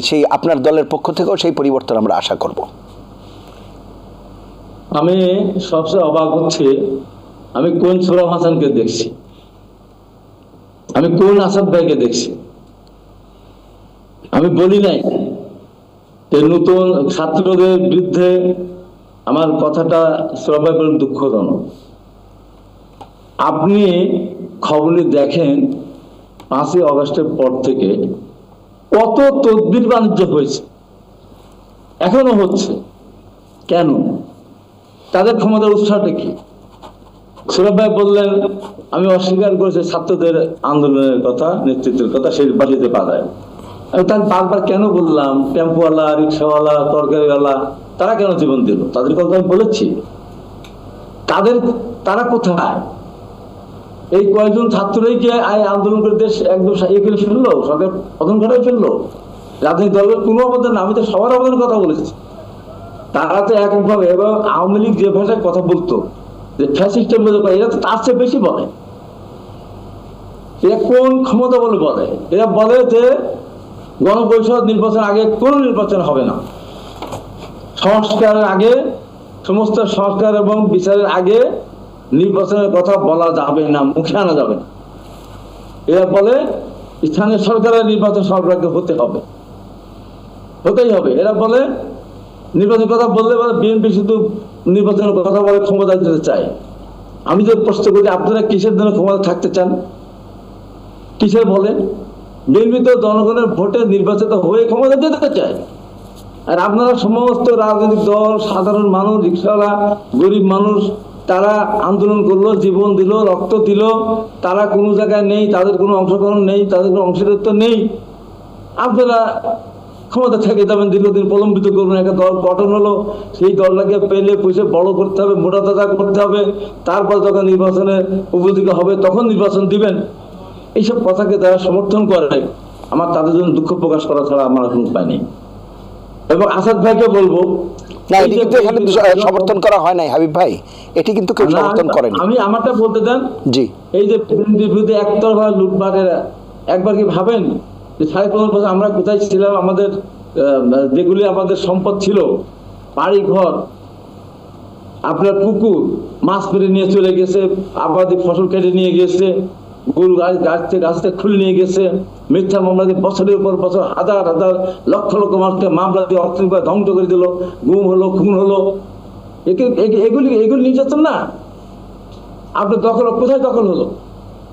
A: সেই আপনার দলের পক্ষ থেকেও সেই পরিবর্তন আমরা আশা করব?
C: আমি সবচেয়ে অবাক হচ্ছে, আমি কোন সোহরাব হাসানকে দেখছি, আমি কোন আসাদ ভাইকে দেখছি? আমি বলি নাই যে নতুন ছাত্রদের বিরুদ্ধে আমার কথাটা সোহরাব ভাই বলেন দুঃখজনক। আপনি খবরে দেখেন 5ই আগস্টের পর থেকে কত তদবির বাণিজ্য হয়েছে, এখনো হচ্ছে। কেন? তাদের ক্ষমতার উৎসাহটা কি? সোহরাব ভাই বললেন আমি অস্বীকার করেছি ছাত্রদের আন্দোলনের কথা, নেতৃত্বের কথা, সেই বাড়িতে পাঠায়। আমি তার বারবার কেন বললাম, টেম্পোওয়ালা, রিক্সাওয়ালা, তরকারিওয়ালা তারা কেন জীবন দিল? তাদের কথা আমি বলেছি। তারা কোথায়? এই কয়েকজন ছাত্রই কি আন্দোলন করে দেশ একদম ইয়ে করে ফেললো, সরকার পতন ঘটাই ফেললো? রাজনৈতিক দলের কোনো অবদান না, আমি তো সবার অবদানের কথা বলেছি। তারা তো এককভাবে, এবং আওয়ামী লীগ যে ভাষায় কথা বলতো যে ফ্যাসিস্টের মধ্যে, এরা তো তার চেয়ে বেশি বলে। এরা কোন ক্ষমতা বলে? এরা বলে যে গণপরিষদ নির্বাচন আগে কোন নির্বাচন হবে না, সংস্কারের আগে, সমস্ত সংস্কার এবং বিচারের আগে নির্বাচনের কথা বলা যাবে না, মুখে আনা যাবে না। এরা বলে স্থানীয় সরকারের নির্বাচন সরকারকে হতেই হবে। এরা বলে নির্বাচনের কথা বললে বিএনপি শুধু নির্বাচনের কথা বলে ক্ষমতা দিতে চায়। আমি যে প্রশ্ন করি, আপনারা কিসের জন্য ক্ষমতা থাকতে চান? কিসের বলে? বিএনপি তো জনগণের ভোটে নির্বাচিত হয়ে ক্ষমতা দিতে চায়। আর আপনারা সমস্ত রাজনৈতিক দল, সাধারণ মানুষ, রিক্সাওয়ালা, গরিব মানুষ, তারা আন্দোলন করলো, জীবন দিল, রক্ত দিল, তারা কোনো জায়গায় নেই, তাদের কোনো অংশগ্রহণ নেই, তাদের কোনো অংশীদারিত্ব নেই। আপনারা ক্ষমতা থেকে যাবেন, দীর্ঘদিন প্রলম্বিত করবেন। একটা দল গঠন হলো, সেই দলটাকে পেলে পুষে বড় করতে হবে, মোটা তাজা করতে হবে, তারপর যখন নির্বাচনের উপযোগী হবে তখন নির্বাচন দিবেন। এইসব কথাকে যারা সমর্থন করে, আমার তাদের জন্য দুঃখ প্রকাশ করা ছাড়া আমার কোনো উপায় নেই। এবং আসাদ ভাইকে বলবো,
A: না, এটি কিন্তু এখানে সমর্থন করা হয় নাই হাবিব ভাই, এটি কিন্তু কেউ সমর্থন করেনি।
C: আমি আমারটা বলতে দেন।
A: জি, এই যে
C: বিরুদ্ধে একতরফা লুটপাটের, একবার কি ভাবেন যে 15.5 বছর আমরা কোথায় ছিলাম? আমাদের যেগুলি আমাদের সম্পদ ছিল, বাড়ি ঘর, আপনার পুকুর, মাছ মেরে নিয়ে চলে গেছে, আবাদি ফসল কেটে নিয়ে গেছে, গরু গাছ থেকে খুলে নিয়ে গেছে, মিথ্যা মামলা দিয়ে বছরের পর বছর হাজার হাজার লক্ষ লক্ষ মানুষকে মামলা দিয়ে অর্থনীতি ধ্বংস করে দিল, গুম হলো, খুন হলো। এগুলি নির্যাতন না? আপনার দখল কোথায় দখল হলো?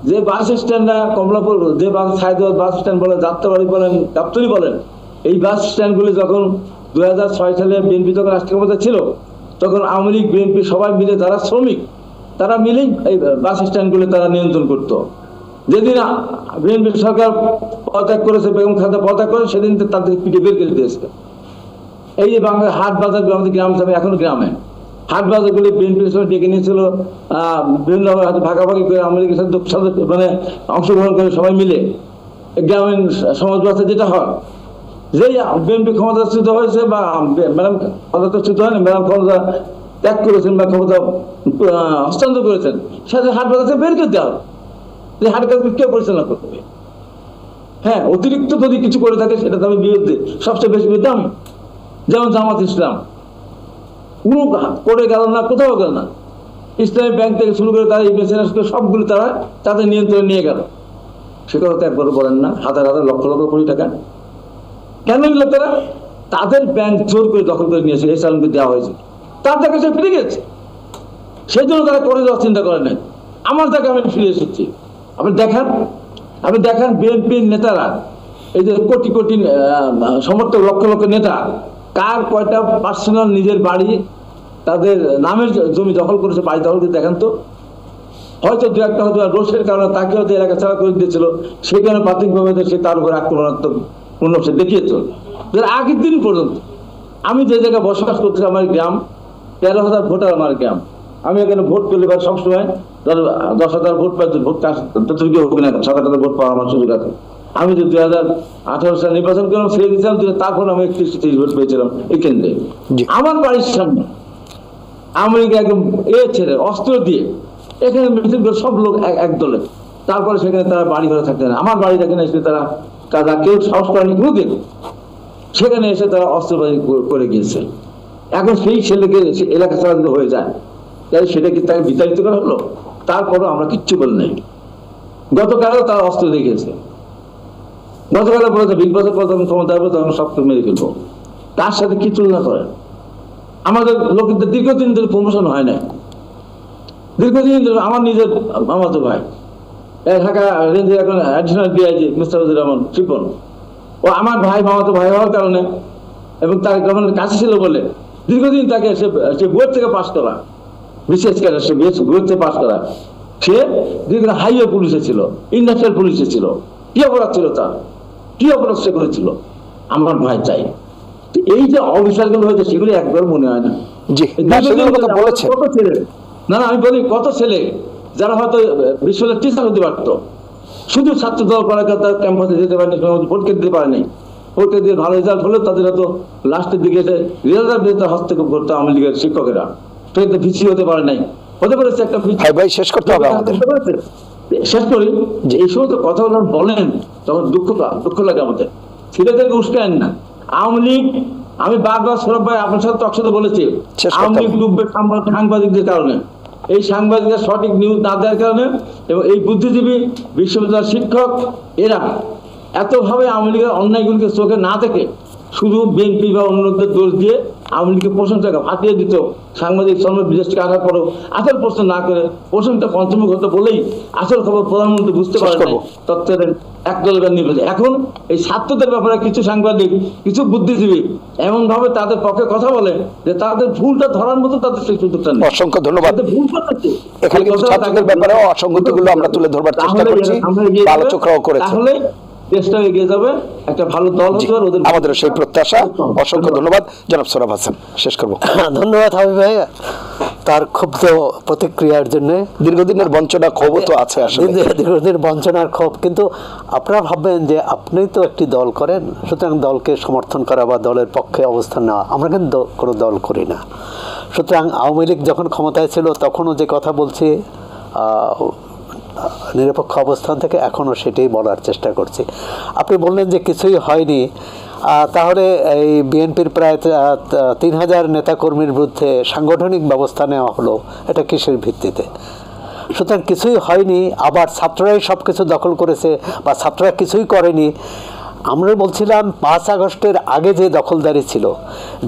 C: যে বাস স্ট্যান্ডটা কমলাপুর, যে বাস স্ট্যান্ড বলেন, যাত্রাবাড়ি বলেন, গাবতলী বলেন, এই বাস স্ট্যান্ডগুলি যখন 2006 সালে বিএনপি যখন রাষ্ট্রীয় ক্ষমতা ছিল, তখন আওয়ামী লীগ, বিএনপি সবাই মিলে, যারা শ্রমিক, তারা মিলেই এই বাস স্ট্যান্ডগুলি তারা নিয়ন্ত্রণ করত। যেদিন বিএনপি সরকার পদত্যাগ করেছে, বেগম খালেদা পদত্যাগ করে, সেদিন তাদের পিঠে বের করে দিয়েছে। এই যে বাংলার হাট বাজার, আমাদের গ্রামে, এখনো গ্রামে হাট বাজারগুলি বিএনপির সঙ্গে ডেকে নিয়েছিল, বিভিন্নভাবে হয়তো ভাগাভাগি করে আওয়ামী লীগের সাথে মানে অংশগ্রহণ করে সবাই মিলে গ্রামীণ সমাজ ব্যবস্থা যেটা হয়, যেই বিএনপি ক্ষমতাচ্যুত হয়েছে বা ম্যাডাম ক্ষমতাচ্যুত হয়নি, ম্যাডাম ক্ষমতা ত্যাগ করেছেন বা ক্ষমতা হস্তান্তর করেছেন, সাথে হাট বাজার বের করে দেওয়া হবে। যে হাট কাজ কেউ পরিচালনা করবে? হ্যাঁ, অতিরিক্ত যদি কিছু করে থাকে সেটা তো আমি বিরুদ্ধে, সবচেয়ে বেশি বিরুদ্ধে আমি। যেমন জামাত ইসলাম কোনো করে গেল না, কোথাও গেল না, ইসলামী ব্যাংক থেকে শুরু করে তারা সবগুলো তারা তাদের নিয়ন্ত্রণে নিয়ে গেল। সে কথা তো একবারও বলেন না। হাজার হাজার লক্ষ লক্ষ কোটি টাকা কেন নিল তারা? তাদের ব্যাংক জোর করে দখল করে নিয়েছে, ইসলামকে দেওয়া হয়েছে, তার টাকা সে ফিরে গেছে, সেই জন্য তারা করে যাওয়ার চিন্তা করে নাই। আমার টাকা আমি ফিরে এসেছি। আপনি দেখান বিএনপির নেতারা, এই যে কোটি কোটি সমর্থক, লক্ষ লক্ষ নেতা, কার কয়টা পার্সোনাল নিজের বাড়ি, তাদের নামের জমি দখল করেছে, বাড়ি দখল করে দেখান তো। হয়তো দু একটা হয়তো রোষের কারণে তাকে হয়তো এলাকা ছাড়া করে দিয়েছিল, সেই কারণে প্রাথমিকভাবে সে তার উপরে আক্রমণাত্মক মনোভাব সে দেখিয়েছিল। আগের দিন পর্যন্ত আমি যে জায়গায় বসবাস করছি, আমার গ্রাম 13,000 ভোটার আমার গ্রাম, আমি এখানে ভোট করলে বা সবসময় 10,000 ভোট পাই, ভোট হোক না 7,000 ভোট পাওয়ার আমার সুযোগ আছে। আমি যে 2018 সালে নির্বাচন করলাম, ছেড়ে দিয়েছিলাম, তারপর আমি 31 ভোট পেয়েছিলাম এই কেন্দ্রে। আমার বাড়ির সামনে আমেরিকা একদম ছেড়ে অস্ত্র দিয়ে এখানে মিছিল করে সব লোক এক দলে, তারপরে সেখানে তারা বাড়ি ঘরে থাকতে না। আমার বাড়ি এখানে এসে তারা কাজা কেউ সাহস করেনি কোনোদিন, সেখানে এসে তারা অস্ত্রবাজি করে গিয়েছে। এখন সেই ছেলেকে এলাকা ছাড়া হয়ে যায়, তাই সেটা কি তাকে বিতাড়িত করা হলো? তারপরও আমরা কিচ্ছু বলি নাই। গতকালও তারা অস্ত্র দেখিয়েছে, গতকালে বলেছে 20 বছর পর যখন ক্ষমতা হবে তখন সবকে মেরে ফেলবো। তার সাথে কি তুলনা করেন? আমাদের লোকদের দীর্ঘদিন ধরে প্রমোশন হয় না, দীর্ঘদিন ধরে। আমার নিজের মামাতো ভাই ঢাকা রেঞ্জের এখন অ্যাডিশনাল ডিআইজি মুস্তাফিজুর রহমান শিপন, ও আমার ভাই, মামাতো ভাই হওয়ার কারণে এবং তার গভর্নমেন্টের কাছে ছিল বলে দীর্ঘদিন তাকে সে বুয়েট থেকে পাস করা, বিশেষ করে সে বুয়েট থেকে পাস করা, সে দীর্ঘ হাইওয়ে পুলিশে ছিল, ইন্ডাস্ট্রিয়াল পুলিশে ছিল। কি অপরাধ ছিল তার? কি অপরাধ সে করেছিল? আমার ভাই চাই এই যে অবিচারগুলো হয়েছে সেগুলি একবার মনে হয় না। কত ছেলে, না আমি বলি কত ছেলে যারা হয়তো বিশ্ববিদ্যালয়ের টিচার হতে পারতো, শুধু ছাত্র দল করার কথা ক্যাম্পাসে যেতে পারেনি, ভোটকে দিতে পারেনি, ভোটকে দিয়ে ভালো রেজাল্ট হলেও তাদের হয়তো লাস্টের দিকে এসে রেজাল্টের বিরুদ্ধে হস্তক্ষেপ করতো আওয়ামী লীগের শিক্ষকেরা, তো ভিসি হতে পারে নাই, হতে পারেছে একটা
A: ভাই শেষ করতে হবে আমাদের।
C: শেষ করি যে এই সমস্ত কথাগুলো বলেন তখন দুঃখ লাগে আমাদের। ছেলেদেরকে উস্কায়েন না। আওয়ামী লীগ, আমি বারবার সৌরভ ভাই আপনার সাথে টকশোতে বলেছি, আওয়ামী লীগ ডুববে সাংবাদিকদের কারণে, এই সাংবাদিকরা সঠিক নিউজ না দেওয়ার কারণে, এবং এই বুদ্ধিজীবী বিশ্ববিদ্যালয়ের শিক্ষক এরা এতভাবে আওয়ামী লীগের অন্যায়গুলিকে চোখে না দেখে শুধু বিএনপি বা অন্যদের দোষ দিয়ে আওয়ামী লীগকে প্রশংসাকে ফাটিয়ে দিত। সাংবাদিক সম্মেলন বিদেশ থেকে আসার পরও আসল প্রশ্ন না করে প্রশংসা পঞ্চমুখ হতো বলেই আসল খবর প্রধানমন্ত্রী বুঝতে পারে তথ্যের একদলের নির্বাচন। এখন এই ছাত্রদের ব্যাপারে কিছু সাংবাদিক, কিছু বুদ্ধিজীবী এমন ভাবে তাদের পক্ষে কথা বলে যে তাদের ভুলটা ধরার মতো তাদের সেই সুযোগটা নেই।
A: অসংখ্য ধন্যবাদ।
C: ভুল করতেছে
A: এখানে কিন্তু ছাত্রদের ব্যাপারে অসংগতিগুলো আমরা তুলে ধরবার চেষ্টা করছি, আলোচকরাও করেছে।
C: তাহলে দেশটা এগিয়ে যাবে, একটা ভালো দল হবে, ওদের
A: আমাদের সেই প্রত্যাশা। অসংখ্য ধন্যবাদ। জনাব সোহরাব হাসান, শেষ করবো।
D: ধন্যবাদ হাবিব ভাই তার ক্ষুব্ধ প্রতিক্রিয়ার জন্য।
A: দীর্ঘদিনের বঞ্চনা ক্ষোভ তো আছে, আসলে
D: দীর্ঘদিনের বঞ্চনার ক্ষোভ। কিন্তু আপনারা ভাববেন যে আপনি তো একটি দল করেন, সুতরাং দলকে সমর্থন করা বা দলের পক্ষে অবস্থান নেওয়া, আমরা কিন্তু কোনো দল করি না। সুতরাং আওয়ামী লীগ যখন ক্ষমতায় ছিল তখনও যে কথা বলছি নিরপেক্ষ অবস্থান থেকে, এখনও সেটাই বলার চেষ্টা করছি। আপনি বললেন যে কিছুই হয়নি, তাহলে এই বিএনপির প্রায় 3,000 নেতাকর্মীর বিরুদ্ধে সাংগঠনিক ব্যবস্থা নেওয়া হলো, এটা কিসের ভিত্তিতে? সুতরাং কিছুই হয়নি, আবার ছাত্ররাই সব কিছু দখল করেছে বা ছাত্ররা কিছুই করেনি। আমরা বলছিলাম 5 আগস্টের আগে যে দখলদারি ছিল,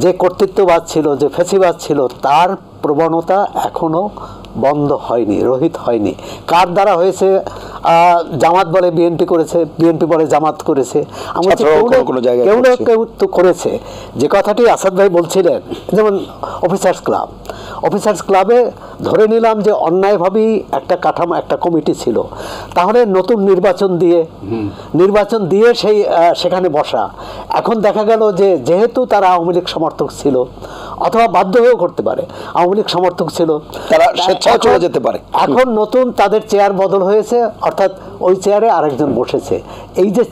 D: যে কর্তৃত্ববাদ ছিল, যে ফ্যাসিবাদ ছিল, তার প্রবণতা এখনও বন্ধ হয়নি, রহিত হয়নি। কার দ্বারা হয়েছে? জামাত বলে বিএনপি করেছে, বিএনপি বলে জামাত করেছে, কেউ না কেউ তো করেছে। যে কথাটি আসাদ ভাই বলছিলেন, যেমন অফিসার্স ক্লাবে ধরে নিলাম যে অন্যায়ভাবেই একটা কাঠামো, একটা কমিটি ছিল, তাহলে নতুন নির্বাচন দিয়ে সেখানে বসা। এখন দেখা গেল যে যেহেতু তারা আওয়ামী লীগ সমর্থক ছিল, অথবা বাধ্য হয়েও করতে পারে, আওয়ামী লীগ সমর্থক ছিল, তারা স্বেচ্ছায় চলে যেতে পারে। এখন নতুন তাদের চেয়ার বদল হয়েছে, অর্থাৎ ওই চেয়ারে আরেকজন বসেছে। এই যে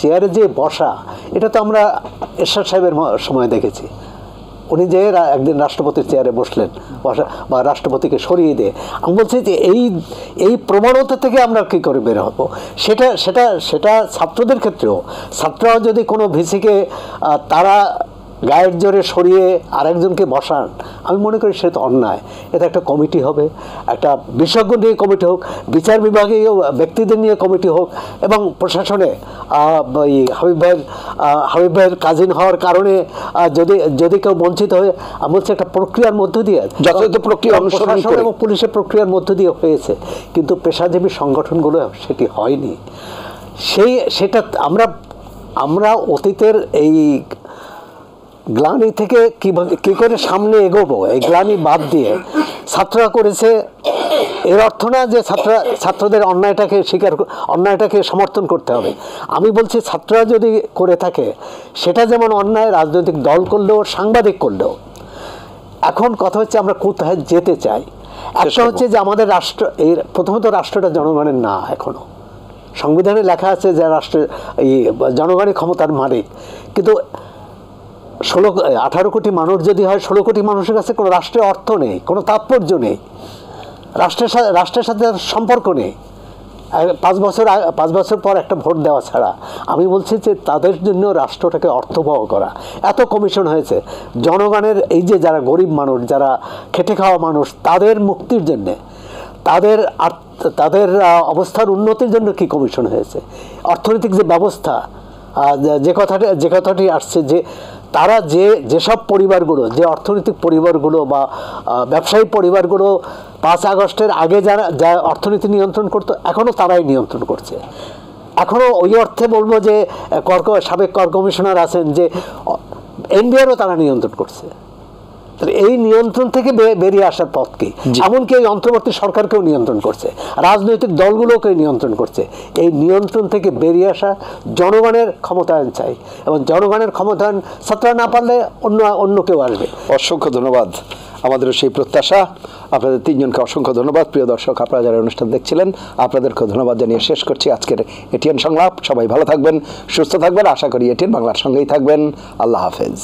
D: চেয়ারে যে বসা, এটা তো আমরা এরশাদ সাহেবের সময় দেখেছি, উনি যে একদিন রাষ্ট্রপতির চেয়ারে বসলেন বা রাষ্ট্রপতিকে সরিয়ে দিয়ে, আমি বলছি যে এই প্রবণতা থেকে আমরা কী করে বের হব। সেটা ছাত্রদের ক্ষেত্রেও, ছাত্ররাও যদি কোনো ভিসিকে তারা গায়ের জোরে সরিয়ে আরেকজনকে বসান, আমি মনে করি সেটা অন্যায়। এটা একটা কমিটি হবে, একটা বিশেষজ্ঞ নিয়ে কমিটি হোক, বিচার বিভাগীয় ব্যক্তিদের নিয়ে কমিটি হোক, এবং প্রশাসনে হাবিব ভাইয়ের কাজিন হওয়ার কারণে যদি কেউ বঞ্চিত হয়ে, আমি বলছি একটা প্রক্রিয়ার মধ্য দিয়ে,
A: যথাযথ প্রক্রিয়া অনুসরণ করে
D: এবং পুলিশের প্রক্রিয়ার মধ্য দিয়ে হয়েছে, কিন্তু পেশাজীবী সংগঠনগুলো সেটি হয়নি। সেটা আমরা অতীতের এই গ্লানি থেকে কী করে সামনে এগোবো, এই গ্লানি বাদ দিয়ে ছাত্ররা করেছে, এর অর্থ না যে ছাত্রদের অন্যায়টাকে সমর্থন করতে হবে। আমি বলছি ছাত্ররা যদি করে থাকে সেটা যেমন অন্যায়, রাজনৈতিক দল করলেও, সাংবাদিক করলেও। এখন কথা হচ্ছে আমরা কোথায় যেতে চাই। একটা হচ্ছে যে আমাদের প্রথমত রাষ্ট্রটা জনগণের না, এখনো সংবিধানে লেখা আছে যে জনগণই ক্ষমতার মালিক, কিন্তু 18 কোটি মানুষ যদি হয়, 16 কোটি মানুষের কাছে কোনো রাষ্ট্রের অর্থ নেই, কোনো তাৎপর্য নেই, রাষ্ট্রের সাথে সম্পর্ক নেই। 5 বছর পর একটা ভোট দেওয়া ছাড়া। আমি বলছি যে তাদের জন্য রাষ্ট্রটাকে অর্থবহ করা। এত কমিশন হয়েছে, জনগণের এই যে যারা গরিব মানুষ, যারা খেটে খাওয়া মানুষ, তাদের মুক্তির জন্যে, তাদের অবস্থার উন্নতির জন্য কি কমিশন হয়েছে। অর্থনৈতিক যে ব্যবস্থা, যে কথাটি আসছে, যে তারা যেসব পরিবারগুলো, যে অর্থনৈতিক পরিবারগুলো বা ব্যবসায়ী পরিবারগুলো 5 আগস্টের আগে যা অর্থনীতি নিয়ন্ত্রণ করতো, এখনও তারাই নিয়ন্ত্রণ করছে। এখনও ওই অর্থে বলবো যে সাবেক কর কমিশনার আছেন, যে এনবিআরও তারা নিয়ন্ত্রণ করছে। এই নিয়ন্ত্রণ থেকে বেরিয়ে আসার পথ কি? এমনকি এই অন্তর্বর্তী সরকারকেও নিয়ন্ত্রণ করছে, রাজনৈতিক দলগুলোকে নিয়ন্ত্রণ করছে। এই নিয়ন্ত্রণ থেকে বেরিয়ে আসা, জনগণের ক্ষমতায়ন চাই, এবং জনগণের ক্ষমতায়ন ছাত্ররা না পারলে অন্য কেউ আসবে।
A: অসংখ্য ধন্যবাদ, আমাদেরও সেই প্রত্যাশা। আপনাদের 3 জনকে অসংখ্য ধন্যবাদ। প্রিয় দর্শক, আপনারা যারা অনুষ্ঠান দেখছিলেন, আপনাদেরকে ধন্যবাদ জানিয়ে শেষ করছি আজকের এটিএন সংলাপ। সবাই ভালো থাকবেন, সুস্থ থাকবেন, আশা করি এটিএন বাংলার সঙ্গেই থাকবেন। আল্লাহ হাফেজ।